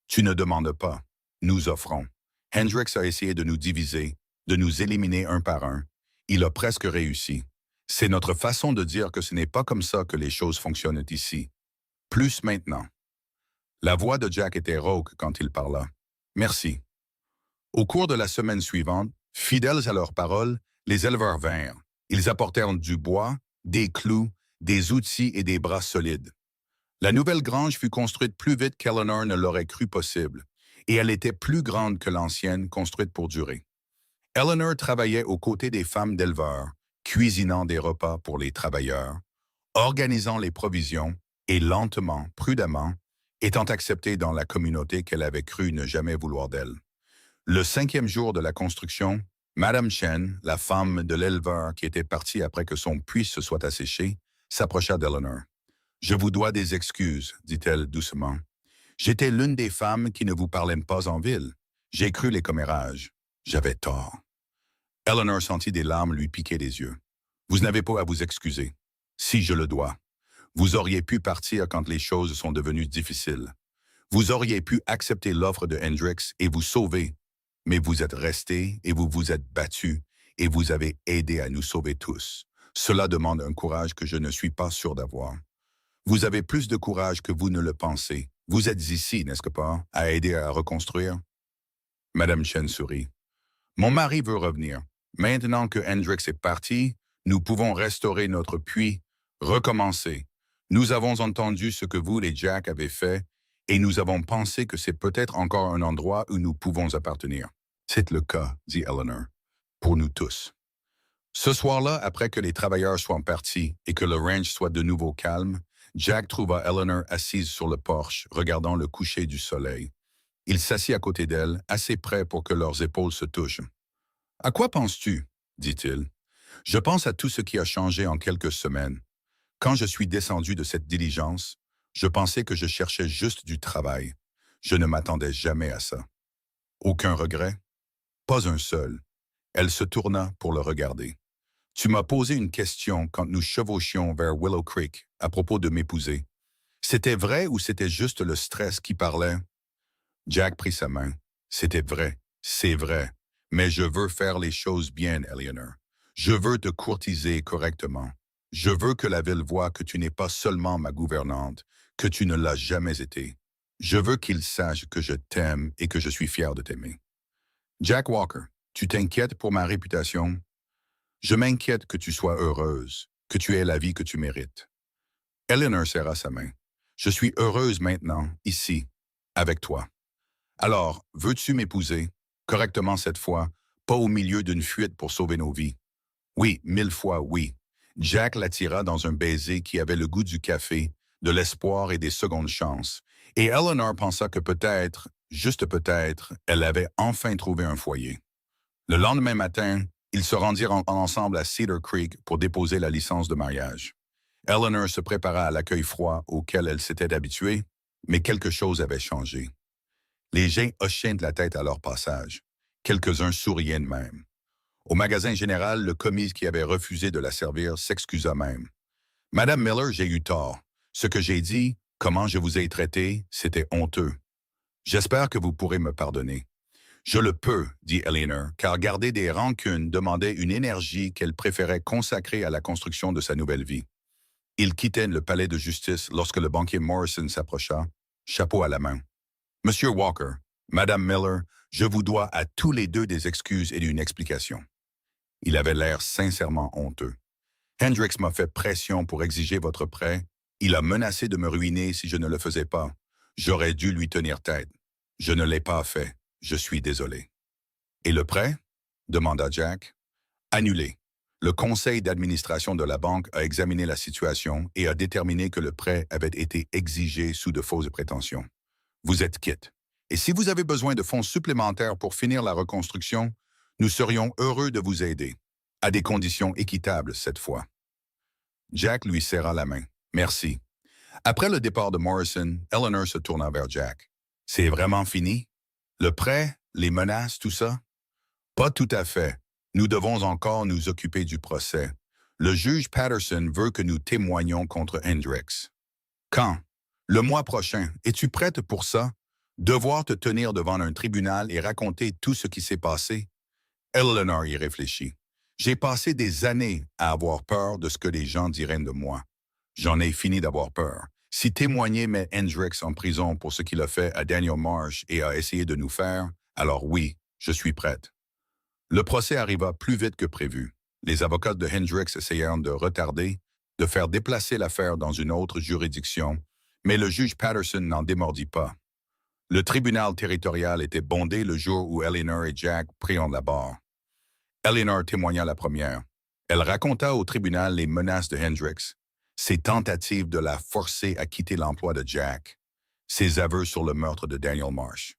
Tu ne demandes pas. Nous offrons. Hendricks a essayé de nous diviser, de nous éliminer un par un. Il a presque réussi. C'est notre façon de dire que ce n'est pas comme ça que les choses fonctionnent ici. Plus maintenant. » La voix de Jack était rauque quand il parla. « Merci. » Au cours de la semaine suivante, fidèles à leurs paroles, les éleveurs vinrent. Ils apportèrent du bois, des clous, des outils et des bras solides. La nouvelle grange fut construite plus vite qu'Eleanor ne l'aurait cru possible, et elle était plus grande que l'ancienne construite pour durer. Eleanor travaillait aux côtés des femmes d'éleveurs, cuisinant des repas pour les travailleurs, organisant les provisions et lentement, prudemment, étant acceptée dans la communauté qu'elle avait cru ne jamais vouloir d'elle. Le 5e jour de la construction, Madame Chen, la femme de l'éleveur qui était partie après que son puits se soit asséché, s'approcha d'Eleanor. « Je vous dois des excuses, dit-elle doucement. J'étais l'une des femmes qui ne vous parlaient pas en ville. J'ai cru les commérages. J'avais tort. » Eleanor sentit des larmes lui piquer les yeux. « Vous n'avez pas à vous excuser. Si je le dois. Vous auriez pu partir quand les choses sont devenues difficiles. Vous auriez pu accepter l'offre de Hendricks et vous sauver. Mais vous êtes resté et vous vous êtes battu et vous avez aidé à nous sauver tous. Cela demande un courage que je ne suis pas sûr d'avoir. Vous avez plus de courage que vous ne le pensez. Vous êtes ici, n'est-ce pas, à aider à reconstruire? » Madame Chen sourit. « Mon mari veut revenir. Maintenant que Hendricks est parti, nous pouvons restaurer notre puits, recommencer. Nous avons entendu ce que vous, les Jack, avez fait, et nous avons pensé que c'est peut-être encore un endroit où nous pouvons appartenir. » « C'est le cas, dit Eleanor, pour nous tous. » Ce soir-là, après que les travailleurs soient partis et que le ranch soit de nouveau calme, Jack trouva Eleanor assise sur le porche, regardant le coucher du soleil. Il s'assit à côté d'elle, assez près pour que leurs épaules se touchent. « À quoi penses-tu » dit-il. « Je pense à tout ce qui a changé en quelques semaines. Quand je suis descendu de cette diligence, je pensais que je cherchais juste du travail. Je ne m'attendais jamais à ça. Aucun regret? Pas un seul. » Elle se tourna pour le regarder. « Tu m'as posé une question quand nous chevauchions vers Willow Creek à propos de m'épouser. C'était vrai ou c'était juste le stress qui parlait? » Jack prit sa main. « C'était vrai, c'est vrai. Mais je veux faire les choses bien, Eleanor. Je veux te courtiser correctement. Je veux que la ville voie que tu n'es pas seulement ma gouvernante, que tu ne l'as jamais été. Je veux qu'il sache que je t'aime et que je suis fier de t'aimer. Jack Walker, tu t'inquiètes pour ma réputation? Je m'inquiète que tu sois heureuse, que tu aies la vie que tu mérites. » Eleanor serra sa main. « Je suis heureuse maintenant, ici, avec toi. Alors, veux-tu m'épouser? Correctement cette fois, pas au milieu d'une fuite pour sauver nos vies. » Oui, 1000 fois oui. Jack l'attira dans un baiser qui avait le goût du café, de l'espoir et des secondes chances. Et Eleanor pensa que peut-être, juste peut-être, elle avait enfin trouvé un foyer. Le lendemain matin, ils se rendirent ensemble à Cedar Creek pour déposer la licence de mariage. Eleanor se prépara à l'accueil froid auquel elle s'était habituée, mais quelque chose avait changé. Les gens hochaient de la tête à leur passage. Quelques-uns souriaient de même. Au magasin général, le commis qui avait refusé de la servir s'excusa même. « Madame Miller, j'ai eu tort. Ce que j'ai dit, comment je vous ai traité, c'était honteux. J'espère que vous pourrez me pardonner. » « Je le peux, » dit Eleanor, car garder des rancunes demandait une énergie qu'elle préférait consacrer à la construction de sa nouvelle vie. Ils quittaient le palais de justice lorsque le banquier Morrison s'approcha, chapeau à la main. « Monsieur Walker, Madame Miller, je vous dois à tous les deux des excuses et une explication. » Il avait l'air sincèrement honteux. « Hendricks m'a fait pression pour exiger votre prêt. Il a menacé de me ruiner si je ne le faisais pas. J'aurais dû lui tenir tête. Je ne l'ai pas fait. Je suis désolé. » « Et le prêt? » demanda Jack. « Annulé. Le conseil d'administration de la banque a examiné la situation et a déterminé que le prêt avait été exigé sous de fausses prétentions. Vous êtes quitte. Et si vous avez besoin de fonds supplémentaires pour finir la reconstruction, nous serions heureux de vous aider, à des conditions équitables cette fois. » Jack lui serra la main. « Merci. » Après le départ de Morrison, Eleanor se tourna vers Jack. « C'est vraiment fini? Le prêt, les menaces, tout ça? » « Pas tout à fait. Nous devons encore nous occuper du procès. Le juge Patterson veut que nous témoignions contre Hendricks. »« Quand? »« Le mois prochain. Es-tu prête pour ça? Devoir te tenir devant un tribunal et raconter tout ce qui s'est passé? » Eleanor y réfléchit. « J'ai passé des années à avoir peur de ce que les gens diraient de moi. J'en ai fini d'avoir peur. Si témoigner met Hendricks en prison pour ce qu'il a fait à Daniel Marsh et a essayé de nous faire, alors oui, je suis prête. » Le procès arriva plus vite que prévu. Les avocats de Hendricks essayèrent de retarder, de faire déplacer l'affaire dans une autre juridiction, mais le juge Patterson n'en démordit pas. Le tribunal territorial était bondé le jour où Eleanor et Jack prirent la barre. Eleanor témoigna la première. Elle raconta au tribunal les menaces de Hendricks, ses tentatives de la forcer à quitter l'emploi de Jack, ses aveux sur le meurtre de Daniel Marsh.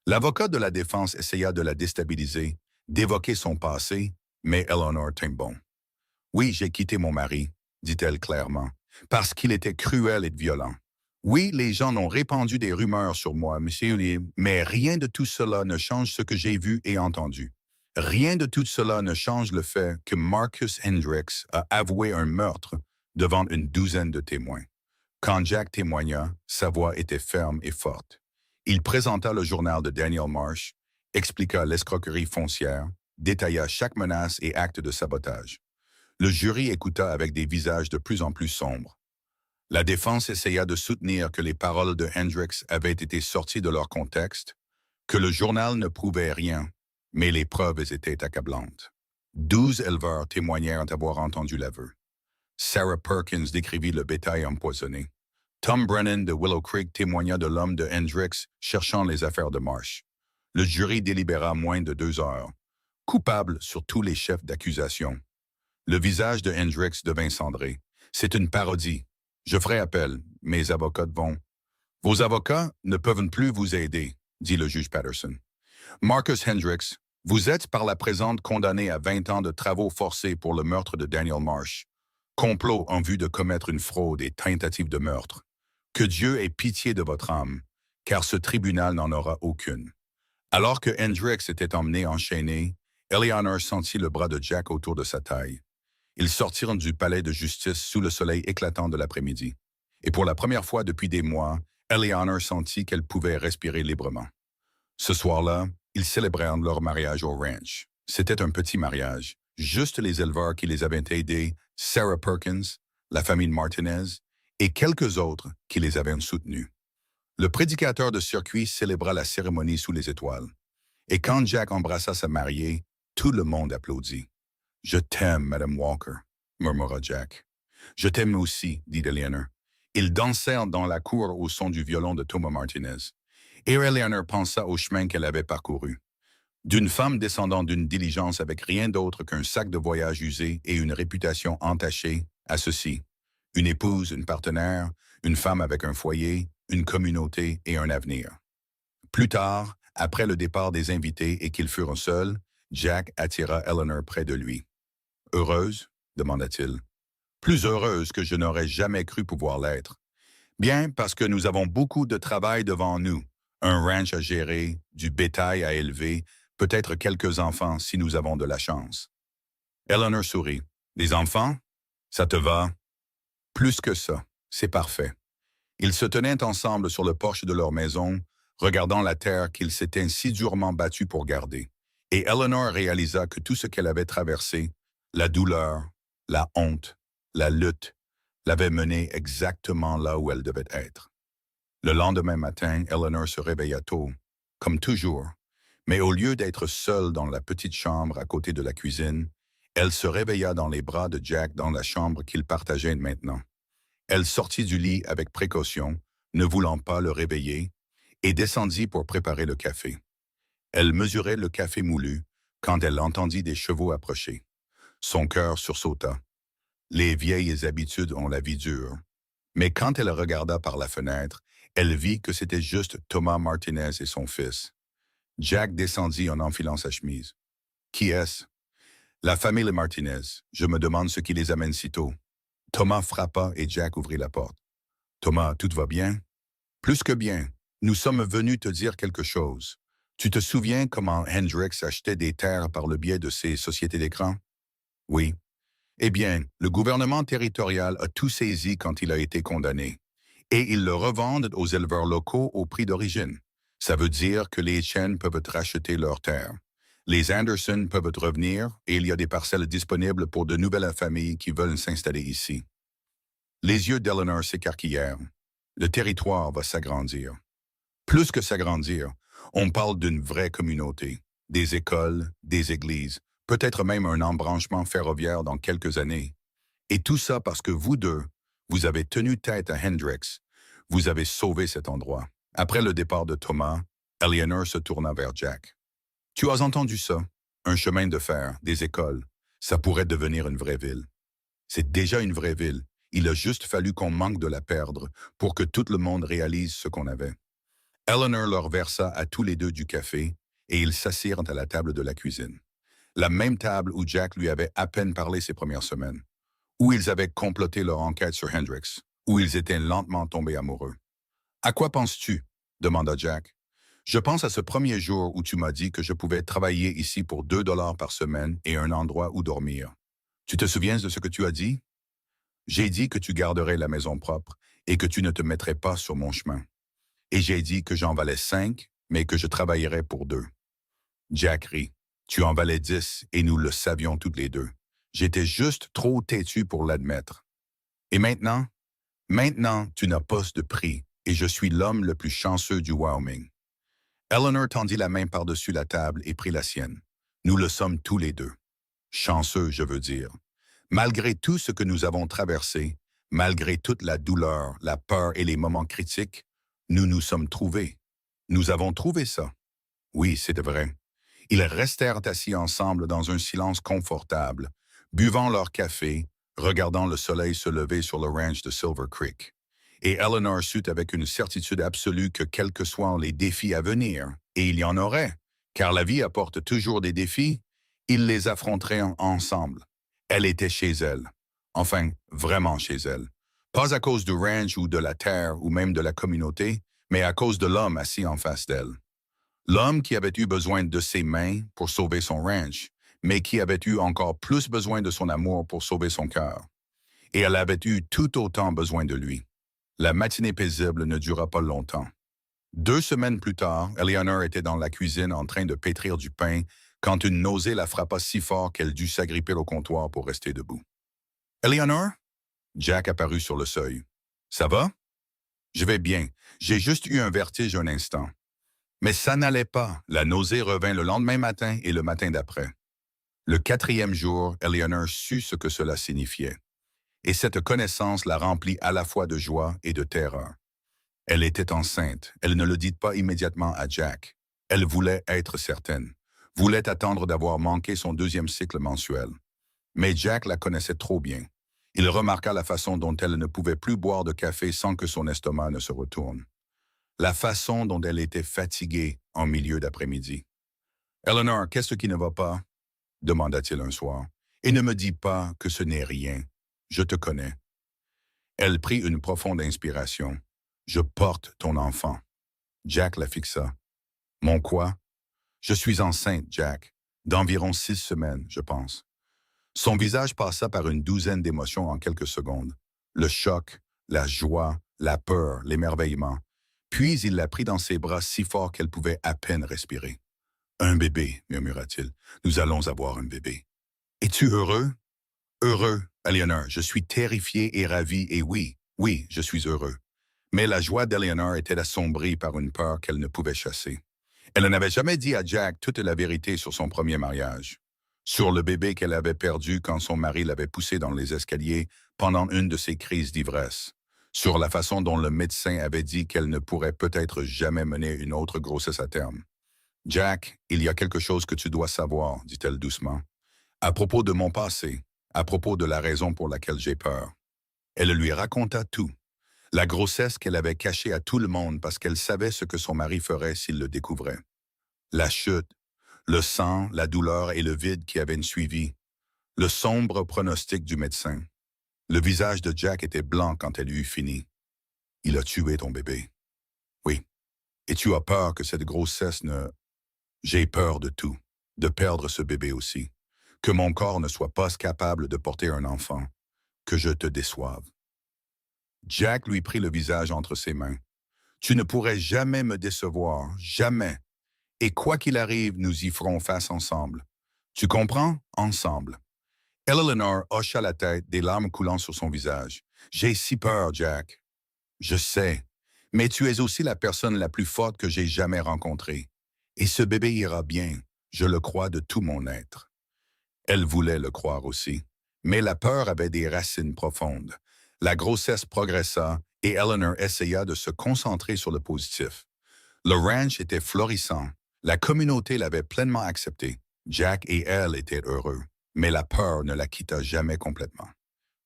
L'avocat de la défense essaya de la déstabiliser, d'évoquer son passé, mais Eleanor tint bon. « Oui, j'ai quitté mon mari, » dit-elle clairement, « parce qu'il était cruel et violent. Oui, les gens ont répandu des rumeurs sur moi, monsieur, mais rien de tout cela ne change ce que j'ai vu et entendu. Rien de tout cela ne change le fait que Marcus Hendricks a avoué un meurtre devant une douzaine de témoins. Quand Jack témoigna, sa voix était ferme et forte. Il présenta le journal de Daniel Marsh, expliqua l'escroquerie foncière, détailla chaque menace et acte de sabotage. Le jury écouta avec des visages de plus en plus sombres. La défense essaya de soutenir que les paroles de Hendricks avaient été sorties de leur contexte, que le journal ne prouvait rien, mais les preuves étaient accablantes. 12 éleveurs témoignèrent avoir entendu l'aveu. Sarah Perkins décrivit le bétail empoisonné. Tom Brennan de Willow Creek témoigna de l'homme de Hendricks cherchant les affaires de Marsh. Le jury délibéra moins de 2 heures. Coupable sur tous les chefs d'accusation, Le visage de Hendricks devint cendré. C'est une parodie. Je ferai appel. Mes avocats vont. Vos avocats ne peuvent plus vous aider, dit le juge Patterson. Marcus Hendricks, vous êtes par la présente condamné à 20 ans de travaux forcés pour le meurtre de Daniel Marsh. Complot en vue de commettre une fraude et tentative de meurtre. Que Dieu ait pitié de votre âme, car ce tribunal n'en aura aucune. Alors que Hendricks était emmené enchaîné, Eleanor sentit le bras de Jack autour de sa taille. Ils sortirent du palais de justice sous le soleil éclatant de l'après-midi. Et pour la première fois depuis des mois, Eleanor sentit qu'elle pouvait respirer librement. Ce soir-là, ils célébrèrent leur mariage au ranch. C'était un petit mariage, juste les éleveurs qui les avaient aidés, Sarah Perkins, la famille Martinez, et quelques autres qui les avaient soutenus. Le prédicateur de circuit célébra la cérémonie sous les étoiles. Et quand Jack embrassa sa mariée, tout le monde applaudit. « Je t'aime, Madame Walker », murmura Jack. « Je t'aime aussi », dit Eleanor. Ils dansèrent dans la cour au son du violon de Thomas Martinez. Et Eleanor pensa au chemin qu'elle avait parcouru. D'une femme descendant d'une diligence avec rien d'autre qu'un sac de voyage usé et une réputation entachée, à ceci. Une épouse, une partenaire, une femme avec un foyer, une communauté et un avenir. Plus tard, après le départ des invités et qu'ils furent seuls, Jack attira Eleanor près de lui. « Heureuse ?» demanda-t-il. « Plus heureuse que je n'aurais jamais cru pouvoir l'être. Bien parce que nous avons beaucoup de travail devant nous, un ranch à gérer, du bétail à élever, peut-être quelques enfants si nous avons de la chance. » Eleanor sourit. « Les enfants? Ça te va? » « Plus que ça, c'est parfait. » Ils se tenaient ensemble sur le porche de leur maison, regardant la terre qu'ils s'étaient si durement battus pour garder. Et Eleanor réalisa que tout ce qu'elle avait traversé, la douleur, la honte, la lutte, l'avait menée exactement là où elle devait être. Le lendemain matin, Eleanor se réveilla tôt, comme toujours, mais au lieu d'être seule dans la petite chambre à côté de la cuisine, elle se réveilla dans les bras de Jack dans la chambre qu'ils partageaient maintenant. Elle sortit du lit avec précaution, ne voulant pas le réveiller, et descendit pour préparer le café. Elle mesurait le café moulu quand elle entendit des chevaux approcher. Son cœur sursauta. Les vieilles habitudes ont la vie dure. Mais quand elle regarda par la fenêtre, elle vit que c'était juste Thomas Martinez et son fils. Jack descendit en enfilant sa chemise. « Qui est-ce? »« La famille Martinez. Je me demande ce qui les amène si tôt. » Thomas frappa et Jack ouvrit la porte. « Thomas, tout va bien? »« Plus que bien. Nous sommes venus te dire quelque chose. Tu te souviens comment Hendricks achetait des terres par le biais de ses sociétés d'écran? »« Oui. »« Eh bien, le gouvernement territorial a tout saisi quand il a été condamné. Et ils le revendent aux éleveurs locaux au prix d'origine. Ça veut dire que les Chen peuvent racheter leurs terres. Les Anderson peuvent revenir et il y a des parcelles disponibles pour de nouvelles familles qui veulent s'installer ici. » Les yeux d'Eleanor s'écarquillèrent. Le territoire va s'agrandir. Plus que s'agrandir, on parle d'une vraie communauté, des écoles, des églises, peut-être même un embranchement ferroviaire dans quelques années. Et tout ça parce que vous deux, vous avez tenu tête à Hendricks, vous avez sauvé cet endroit. Après le départ de Thomas, Eleanor se tourna vers Jack. « Tu as entendu ça? Un chemin de fer, des écoles. Ça pourrait devenir une vraie ville. C'est déjà une vraie ville. Il a juste fallu qu'on manque de la perdre pour que tout le monde réalise ce qu'on avait. » Eleanor leur versa à tous les deux du café et ils s'assirent à la table de la cuisine. La même table où Jack lui avait à peine parlé ces premières semaines, où ils avaient comploté leur enquête sur Hendricks, où ils étaient lentement tombés amoureux. « À quoi penses-tu? » demanda Jack. « Je pense à ce premier jour où tu m'as dit que je pouvais travailler ici pour 2 $ par semaine et un endroit où dormir. Tu te souviens de ce que tu as dit? J'ai dit que tu garderais la maison propre et que tu ne te mettrais pas sur mon chemin. Et j'ai dit que j'en valais 5, mais que je travaillerais pour 2. Jack rit. Tu en valais 10 et nous le savions toutes les deux. J'étais juste trop têtu pour l'admettre. Et maintenant? Maintenant, tu n'as pas de prix et je suis l'homme le plus chanceux du Wyoming. » Eleanor tendit la main par-dessus la table et prit la sienne. Nous le sommes tous les deux. Chanceux, je veux dire. Malgré tout ce que nous avons traversé, malgré toute la douleur, la peur et les moments critiques, nous nous sommes trouvés. Nous avons trouvé ça. Oui, c'est vrai. Ils restèrent assis ensemble dans un silence confortable, buvant leur café, regardant le soleil se lever sur le ranch de Silver Creek. Et Eleanor sut avec une certitude absolue que quels que soient les défis à venir, et il y en aurait, car la vie apporte toujours des défis, ils les affronteraient ensemble. Elle était chez elle. Enfin, vraiment chez elle. Pas à cause du ranch ou de la terre ou même de la communauté, mais à cause de l'homme assis en face d'elle. L'homme qui avait eu besoin de ses mains pour sauver son ranch, mais qui avait eu encore plus besoin de son amour pour sauver son cœur. Et elle avait eu tout autant besoin de lui. La matinée paisible ne dura pas longtemps. 2 semaines plus tard, Eleanor était dans la cuisine en train de pétrir du pain quand une nausée la frappa si fort qu'elle dut s'agripper au comptoir pour rester debout. « Eleanor? » Jack apparut sur le seuil. « Ça va? »« Je vais bien. J'ai juste eu un vertige un instant. » Mais ça n'allait pas. La nausée revint le lendemain matin et le matin d'après. Le 4e jour, Eleanor sut ce que cela signifiait. Et cette connaissance la remplit à la fois de joie et de terreur. Elle était enceinte. Elle ne le dit pas immédiatement à Jack. Elle voulait être certaine. Voulait attendre d'avoir manqué son 2e cycle mensuel. Mais Jack la connaissait trop bien. Il remarqua la façon dont elle ne pouvait plus boire de café sans que son estomac ne se retourne. La façon dont elle était fatiguée en milieu d'après-midi. « Eleanor, qu'est-ce qui ne va pas? » demanda-t-il un soir. « Et ne me dis pas que ce n'est rien. Je te connais. » Elle prit une profonde inspiration. « Je porte ton enfant. » Jack la fixa. « Mon quoi? »« Je suis enceinte, Jack. D'environ 6 semaines, je pense. » Son visage passa par une douzaine d'émotions en quelques secondes. Le choc, la joie, la peur, l'émerveillement. Puis il la prit dans ses bras si fort qu'elle pouvait à peine respirer. « Un bébé, murmura-t-il. Nous allons avoir un bébé. »« Es-tu heureux? »« Heureux, Eleanor. Je suis terrifié et ravi, et oui, je suis heureux. » Mais la joie d'Eleanor était assombrie par une peur qu'elle ne pouvait chasser. Elle n'avait jamais dit à Jack toute la vérité sur son premier mariage. Sur le bébé qu'elle avait perdu quand son mari l'avait poussé dans les escaliers pendant une de ses crises d'ivresse. Sur la façon dont le médecin avait dit qu'elle ne pourrait peut-être jamais mener une autre grossesse à terme. « Jack, il y a quelque chose que tu dois savoir, dit-elle doucement. À propos de mon passé, à propos de la raison pour laquelle j'ai peur. » Elle lui raconta tout. La grossesse qu'elle avait cachée à tout le monde parce qu'elle savait ce que son mari ferait s'il le découvrait. La chute, le sang, la douleur et le vide qui avaient suivi. Le sombre pronostic du médecin. Le visage de Jack était blanc quand elle eut fini. « Il a tué ton bébé. »« Oui. Et tu as peur que cette grossesse ne... » « J'ai peur de tout, de perdre ce bébé aussi. Que mon corps ne soit pas capable de porter un enfant. Que je te déçoive. » Jack lui prit le visage entre ses mains. « Tu ne pourrais jamais me décevoir, jamais. Et quoi qu'il arrive, nous y ferons face ensemble. Tu comprends? Ensemble. » Eleanor hocha la tête, des larmes coulant sur son visage. « J'ai si peur, Jack. »« Je sais, mais tu es aussi la personne la plus forte que j'ai jamais rencontrée. Et ce bébé ira bien, je le crois de tout mon être. » Elle voulait le croire aussi, mais la peur avait des racines profondes. La grossesse progressa et Eleanor essaya de se concentrer sur le positif. Le ranch était florissant. La communauté l'avait pleinement accepté. Jack et elle étaient heureux, mais la peur ne la quitta jamais complètement.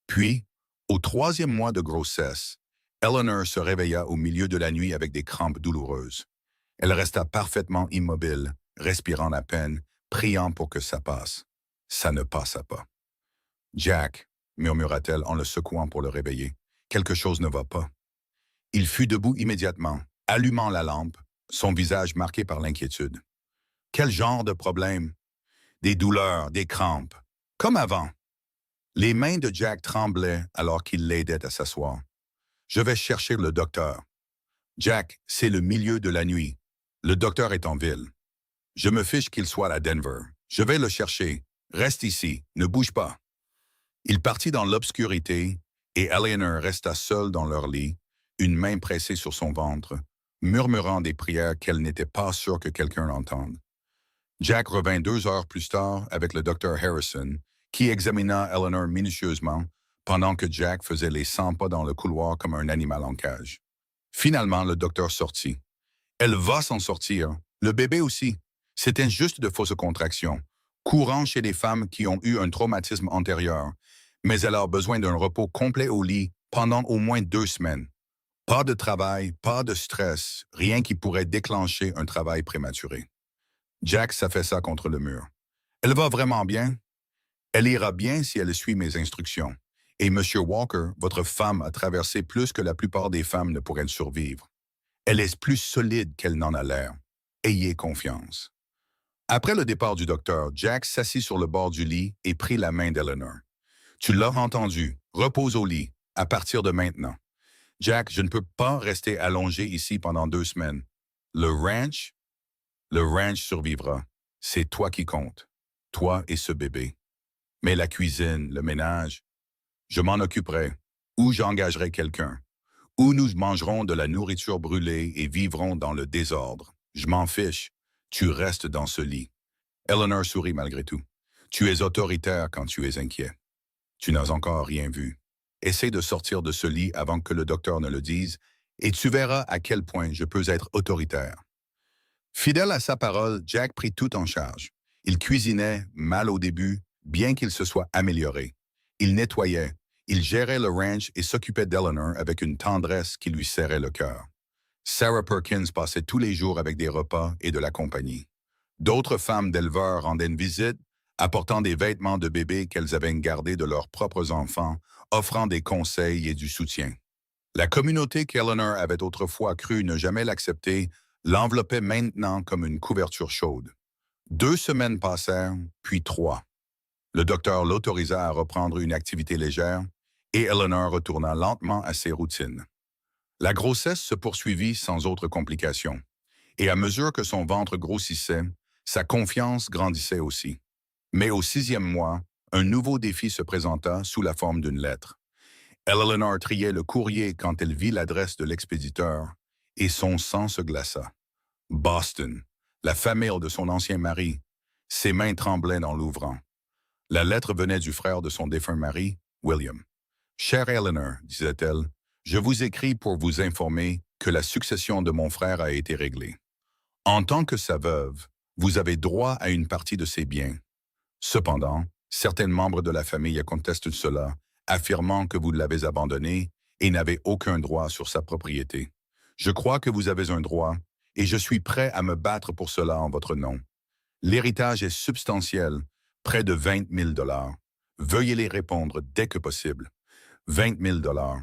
Puis, au 3e mois de grossesse, Eleanor se réveilla au milieu de la nuit avec des crampes douloureuses. Elle resta parfaitement immobile, respirant à peine, priant pour que ça passe. Ça ne passa pas. « Jack, » murmura-t-elle en le secouant pour le réveiller, « quelque chose ne va pas. » Il fut debout immédiatement, allumant la lampe, son visage marqué par l'inquiétude. « Quel genre de problème? » »« Des douleurs, des crampes. Comme avant. » Les mains de Jack tremblaient alors qu'il l'aidait à s'asseoir. « Je vais chercher le docteur. »« Jack, c'est le milieu de la nuit. Le docteur est en ville. Je me fiche qu'il soit à Denver. Je vais le chercher. Reste ici, ne bouge pas. » Il partit dans l'obscurité et Eleanor resta seule dans leur lit, une main pressée sur son ventre, murmurant des prières qu'elle n'était pas sûre que quelqu'un l'entende. Jack revint 2 heures plus tard avec le docteur Harrison, qui examina Eleanor minutieusement pendant que Jack faisait les 100 pas dans le couloir comme un animal en cage. Finalement, le docteur sortit. « Elle va s'en sortir. Le bébé aussi. C'était juste de fausses contractions. courant chez les femmes qui ont eu un traumatisme antérieur, mais elle a besoin d'un repos complet au lit pendant au moins 2 semaines. Pas de travail, pas de stress, rien qui pourrait déclencher un travail prématuré. Jack s'affaissa ça contre le mur. Elle va vraiment bien? Elle ira bien si elle suit mes instructions. Et Monsieur Walker, votre femme a traversé plus que la plupart des femmes ne pourraient survivre. Elle est plus solide qu'elle n'en a l'air. Ayez confiance. Après le départ du docteur, Jack s'assit sur le bord du lit et prit la main d'Eleanor. Tu l'as entendu. Repose au lit, à partir de maintenant. Jack, je ne peux pas rester allongé ici pendant 2 semaines. Le ranch? Le ranch survivra. C'est toi qui compte. Toi et ce bébé. Mais la cuisine, le ménage, je m'en occuperai. Ou j'engagerai quelqu'un. Ou nous mangerons de la nourriture brûlée et vivrons dans le désordre. Je m'en fiche. Tu restes dans ce lit. Eleanor sourit malgré tout. Tu es autoritaire quand tu es inquiet. Tu n'as encore rien vu. Essaie de sortir de ce lit avant que le docteur ne le dise, et tu verras à quel point je peux être autoritaire. Fidèle à sa parole, Jack prit tout en charge. Il cuisinait, mal au début, bien qu'il se soit amélioré. Il nettoyait, il gérait le ranch et s'occupait d'Eleanor avec une tendresse qui lui serrait le cœur. Sarah Perkins passait tous les jours avec des repas et de la compagnie. D'autres femmes d'éleveurs rendaient une visite, apportant des vêtements de bébé qu'elles avaient gardés de leurs propres enfants, offrant des conseils et du soutien. La communauté qu'Eleanor avait autrefois cru ne jamais l'accepter l'enveloppait maintenant comme une couverture chaude. 2 semaines passèrent, puis 3. Le docteur l'autorisa à reprendre une activité légère et Eleanor retourna lentement à ses routines. La grossesse se poursuivit sans autre complication, et à mesure que son ventre grossissait, sa confiance grandissait aussi. Mais au 6e mois, un nouveau défi se présenta sous la forme d'une lettre. Eleanor triait le courrier quand elle vit l'adresse de l'expéditeur, et son sang se glaça. Boston, la famille de son ancien mari. Ses mains tremblaient en l'ouvrant. La lettre venait du frère de son défunt mari, William. « Chère Eleanor, disait-elle, je vous écris pour vous informer que la succession de mon frère a été réglée. En tant que sa veuve, vous avez droit à une partie de ses biens. Cependant, certains membres de la famille contestent cela, affirmant que vous l'avez abandonné et n'avez aucun droit sur sa propriété. Je crois que vous avez un droit, et je suis prêt à me battre pour cela en votre nom. L'héritage est substantiel, près de 20 000 $. Veuillez les répondre dès que possible. 20 000 $.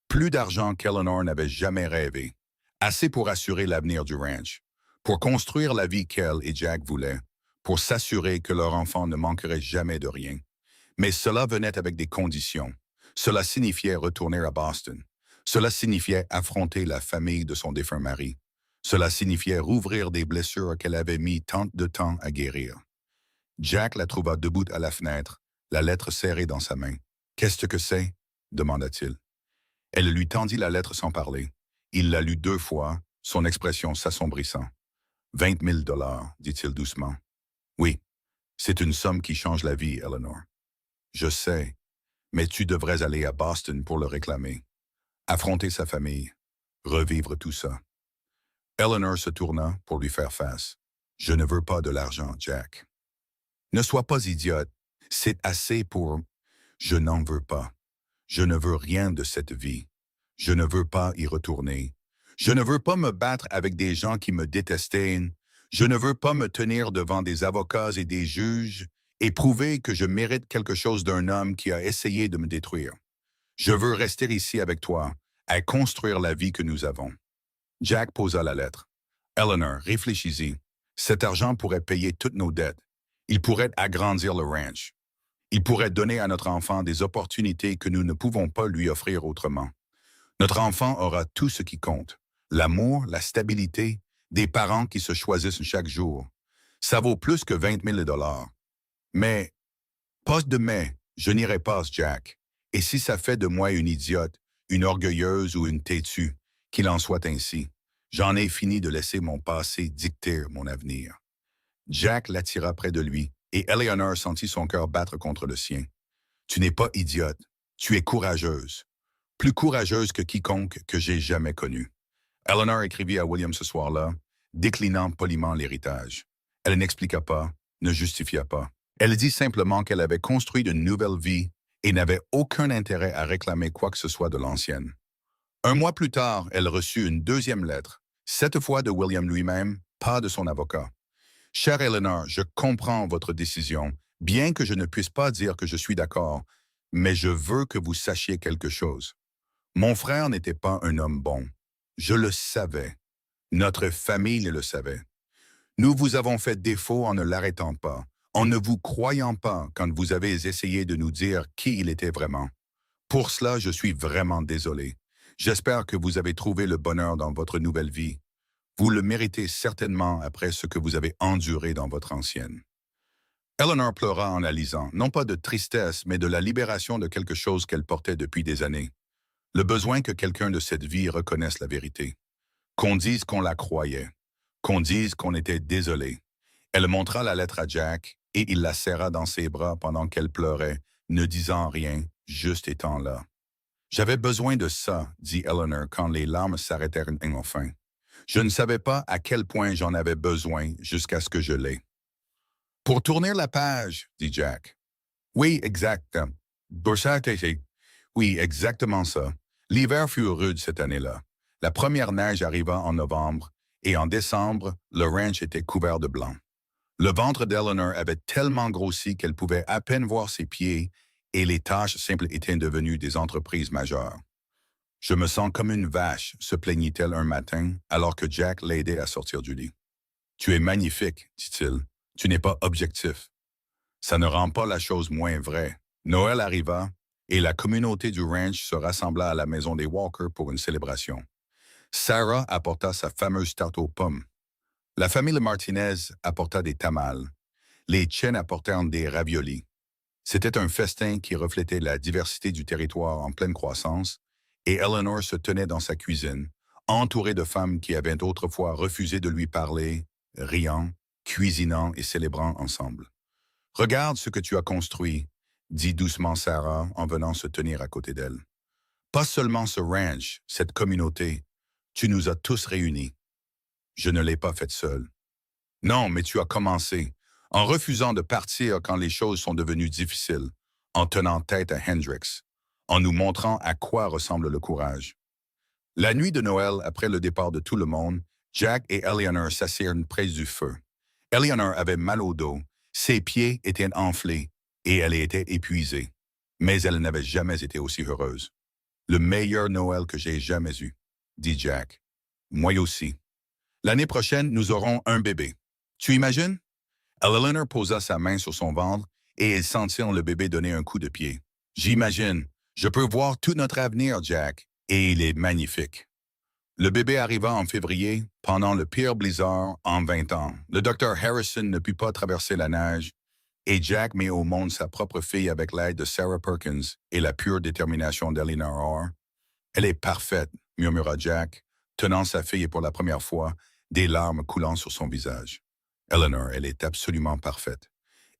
Plus d'argent qu'Eleanor n'avait jamais rêvé. Assez pour assurer l'avenir du ranch, pour construire la vie qu'elle et Jack voulaient, pour s'assurer que leur enfant ne manquerait jamais de rien. Mais cela venait avec des conditions. Cela signifiait retourner à Boston. Cela signifiait affronter la famille de son défunt mari. Cela signifiait rouvrir des blessures qu'elle avait mis tant de temps à guérir. Jack la trouva debout à la fenêtre, la lettre serrée dans sa main. « Qu'est-ce que c'est » demanda-t-il. Elle lui tendit la lettre sans parler. Il la lut 2 fois, son expression s'assombrissant. « 20 000 $, dit-il doucement. « Oui, c'est une somme qui change la vie, Eleanor. Je sais, mais tu devrais aller à Boston pour le réclamer. Affronter sa famille, revivre tout ça. » Eleanor se tourna pour lui faire face. « Je ne veux pas de l'argent, Jack. » « Ne sois pas idiote. C'est assez pour... » « Je n'en veux pas. Je ne veux rien de cette vie. Je ne veux pas y retourner. Je ne veux pas me battre avec des gens qui me détestaient. Je ne veux pas me tenir devant des avocats et des juges et prouver que je mérite quelque chose d'un homme qui a essayé de me détruire. Je veux rester ici avec toi, à construire la vie que nous avons. » Jack posa la lettre. « Eleanor, réfléchis-y. Cet argent pourrait payer toutes nos dettes. Il pourrait agrandir le ranch. Il pourrait donner à notre enfant des opportunités que nous ne pouvons pas lui offrir autrement. Notre enfant aura tout ce qui compte. L'amour, la stabilité, des parents qui se choisissent chaque jour. Ça vaut plus que 20 000 $. Mais, pas de mais, je n'irai pas, Jack. Et si ça fait de moi une idiote, une orgueilleuse ou une têtue, qu'il en soit ainsi. J'en ai fini de laisser mon passé dicter mon avenir. » Jack l'attira près de lui, et Eleanor sentit son cœur battre contre le sien. « Tu n'es pas idiote, tu es courageuse. Plus courageuse que quiconque que j'ai jamais connu. » Eleanor écrivit à William ce soir-là, déclinant poliment l'héritage. Elle n'expliqua pas, ne justifia pas. Elle dit simplement qu'elle avait construit une nouvelle vie et n'avait aucun intérêt à réclamer quoi que ce soit de l'ancienne. Un mois plus tard, elle reçut une deuxième lettre, cette fois de William lui-même, pas de son avocat. Chère Eleanor, je comprends votre décision, bien que je ne puisse pas dire que je suis d'accord, mais je veux que vous sachiez quelque chose. Mon frère n'était pas un homme bon. Je le savais. Notre famille le savait. Nous vous avons fait défaut en ne l'arrêtant pas, en ne vous croyant pas quand vous avez essayé de nous dire qui il était vraiment. Pour cela, je suis vraiment désolé. J'espère que vous avez trouvé le bonheur dans votre nouvelle vie. Vous le méritez certainement après ce que vous avez enduré dans votre ancienne. Eleanor pleura en la lisant, non pas de tristesse, mais de la libération de quelque chose qu'elle portait depuis des années. Le besoin que quelqu'un de cette vie reconnaisse la vérité. Qu'on dise qu'on la croyait. Qu'on dise qu'on était désolé. Elle montra la lettre à Jack et il la serra dans ses bras pendant qu'elle pleurait, ne disant rien, juste étant là. J'avais besoin de ça, dit Eleanor quand les larmes s'arrêtèrent enfin. Je ne savais pas à quel point j'en avais besoin jusqu'à ce que je l'ai. Pour tourner la page, dit Jack. Oui, exact. Oui, exactement ça. L'hiver fut rude cette année-là. La première neige arriva en novembre, et en décembre, le ranch était couvert de blanc. Le ventre d'Eleanor avait tellement grossi qu'elle pouvait à peine voir ses pieds, et les tâches simples étaient devenues des entreprises majeures. Je me sens comme une vache, se plaignit-elle un matin, alors que Jack l'aidait à sortir du lit. Tu es magnifique, dit-il. Tu n'es pas objectif. Ça ne rend pas la chose moins vraie. Noël arriva, et la communauté du ranch se rassembla à la maison des Walker pour une célébration. Sarah apporta sa fameuse tarte aux pommes. La famille Martinez apporta des tamales. Les Chen apportèrent des raviolis. C'était un festin qui reflétait la diversité du territoire en pleine croissance, et Eleanor se tenait dans sa cuisine, entourée de femmes qui avaient autrefois refusé de lui parler, riant, cuisinant et célébrant ensemble. « Regarde ce que tu as construit », dit doucement Sarah en venant se tenir à côté d'elle. « Pas seulement ce ranch, cette communauté, tu nous as tous réunis. Je ne l'ai pas faite seule. Non, mais tu as commencé, en refusant de partir quand les choses sont devenues difficiles, en tenant tête à Hendrix, en nous montrant à quoi ressemble le courage. » La nuit de Noël, après le départ de tout le monde, Jack et Eleanor s'assirent près du feu. Eleanor avait mal au dos, ses pieds étaient enflés et elle était épuisée. Mais elle n'avait jamais été aussi heureuse. « Le meilleur Noël que j'ai jamais eu, » dit Jack. « Moi aussi. L'année prochaine, nous aurons un bébé. Tu imagines? » Eleanor posa sa main sur son ventre et elle sentit le bébé donner un coup de pied. « J'imagine. Je peux voir tout notre avenir, Jack, et il est magnifique. » Le bébé arriva en février, pendant le pire blizzard en 20 ans. Le docteur Harrison ne put pas traverser la neige, et Jack mit au monde sa propre fille avec l'aide de Sarah Perkins et la pure détermination d'Eleanor Orr. « Elle est parfaite, » murmura Jack, tenant sa fille pour la première fois, des larmes coulant sur son visage. « Eleanor, elle est absolument parfaite. »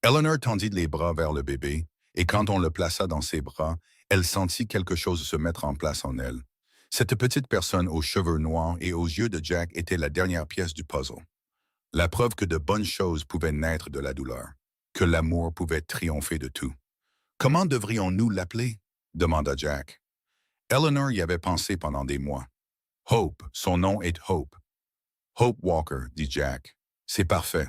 Eleanor tendit les bras vers le bébé, et quand on le plaça dans ses bras, elle sentit quelque chose se mettre en place en elle. Cette petite personne aux cheveux noirs et aux yeux de Jack était la dernière pièce du puzzle. La preuve que de bonnes choses pouvaient naître de la douleur, que l'amour pouvait triompher de tout. « Comment devrions-nous l'appeler? » demanda Jack. Eleanor y avait pensé pendant des mois. « Hope, son nom est Hope. »« Hope Walker, » dit Jack. « C'est parfait. »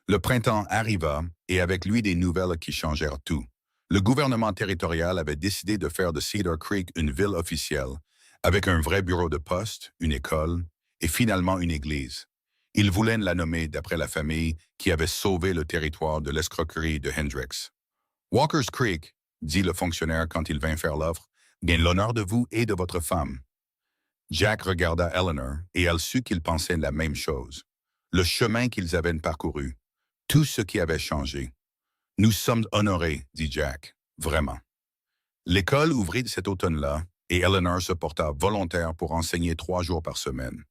Le printemps arriva, et avec lui des nouvelles qui changèrent tout. Le gouvernement territorial avait décidé de faire de Cedar Creek une ville officielle, avec un vrai bureau de poste, une école et finalement une église. Ils voulaient la nommer d'après la famille qui avait sauvé le territoire de l'escroquerie de Hendrix. « Walker's Creek, » dit le fonctionnaire quand il vint faire l'offre, « gagne l'honneur de vous et de votre femme. » Jack regarda Eleanor et elle sut qu'ils pensaient la même chose. Le chemin qu'ils avaient parcouru, tout ce qui avait changé. « Nous sommes honorés, » dit Jack, « vraiment. » L'école ouvrit cet automne-là, et Eleanor se porta volontaire pour enseigner 3 jours par semaine.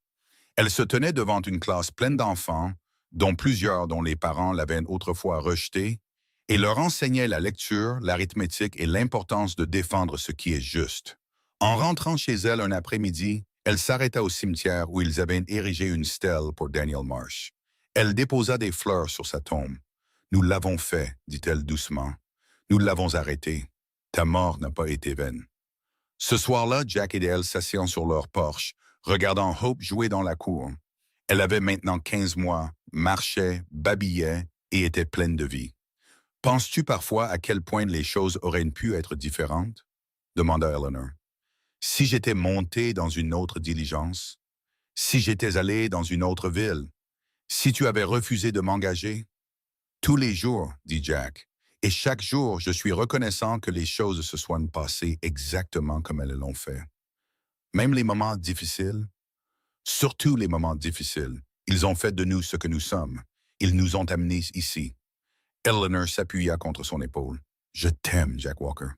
Elle se tenait devant une classe pleine d'enfants, dont plusieurs dont les parents l'avaient autrefois rejetée, et leur enseignait la lecture, l'arithmétique et l'importance de défendre ce qui est juste. En rentrant chez elle un après-midi, elle s'arrêta au cimetière où ils avaient érigé une stèle pour Daniel Marsh. Elle déposa des fleurs sur sa tombe. Nous l'avons fait, dit-elle doucement. Nous l'avons arrêté. Ta mort n'a pas été vaine. Ce soir-là, Jack et Dale s'assirent sur leur porche, regardant Hope jouer dans la cour. Elle avait maintenant 15 mois, marchait, babillait et était pleine de vie. Penses-tu parfois à quel point les choses auraient pu être différentes? Demanda Eleanor. Si j'étais monté dans une autre diligence, si j'étais allé dans une autre ville, si tu avais refusé de m'engager? Tous les jours, dit Jack, et chaque jour, je suis reconnaissant que les choses se soient passées exactement comme elles l'ont fait. Même les moments difficiles, surtout les moments difficiles, ils ont fait de nous ce que nous sommes. Ils nous ont amenés ici. Eleanor s'appuya contre son épaule. Je t'aime, Jack Walker.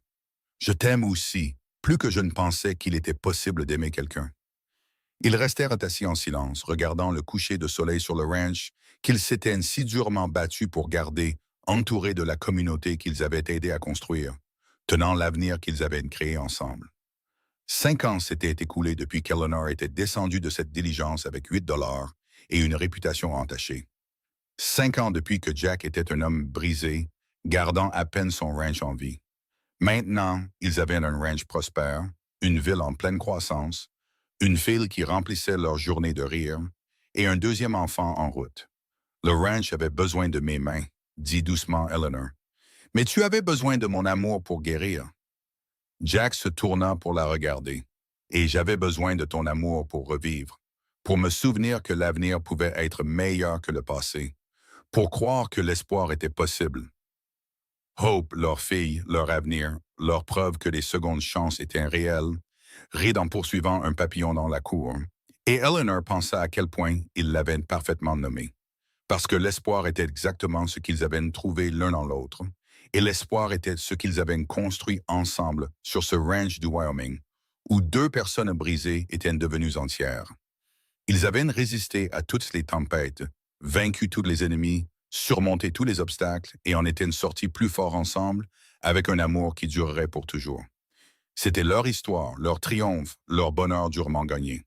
Je t'aime aussi, plus que je ne pensais qu'il était possible d'aimer quelqu'un. Ils restèrent assis en silence, regardant le coucher de soleil sur le ranch qu'ils s'étaient si durement battus pour garder, entourés de la communauté qu'ils avaient aidé à construire, tenant l'avenir qu'ils avaient créé ensemble. 5 ans s'étaient écoulés depuis qu'Eleanor était descendue de cette diligence avec $8 et une réputation entachée. 5 ans depuis que Jack était un homme brisé, gardant à peine son ranch en vie. Maintenant, ils avaient un ranch prospère, une ville en pleine croissance, une fille qui remplissait leur journée de rire, et un deuxième enfant en route. Le ranch avait besoin de mes mains, dit doucement Eleanor. Mais tu avais besoin de mon amour pour guérir. Jack se tourna pour la regarder. Et j'avais besoin de ton amour pour revivre, pour me souvenir que l'avenir pouvait être meilleur que le passé, pour croire que l'espoir était possible. Hope, leur fille, leur avenir, leur preuve que les secondes chances étaient réelles, rit en poursuivant un papillon dans la cour. Et Eleanor pensa à quel point il l'avait parfaitement nommé. Parce que l'espoir était exactement ce qu'ils avaient trouvé l'un dans l'autre, et l'espoir était ce qu'ils avaient construit ensemble sur ce ranch du Wyoming, où 2 personnes brisées étaient devenues entières. Ils avaient résisté à toutes les tempêtes, vaincu tous les ennemis, surmonté tous les obstacles et en étaient sortis plus forts ensemble avec un amour qui durerait pour toujours. C'était leur histoire, leur triomphe, leur bonheur durement gagné.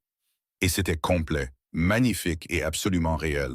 Et c'était complet, magnifique et absolument réel.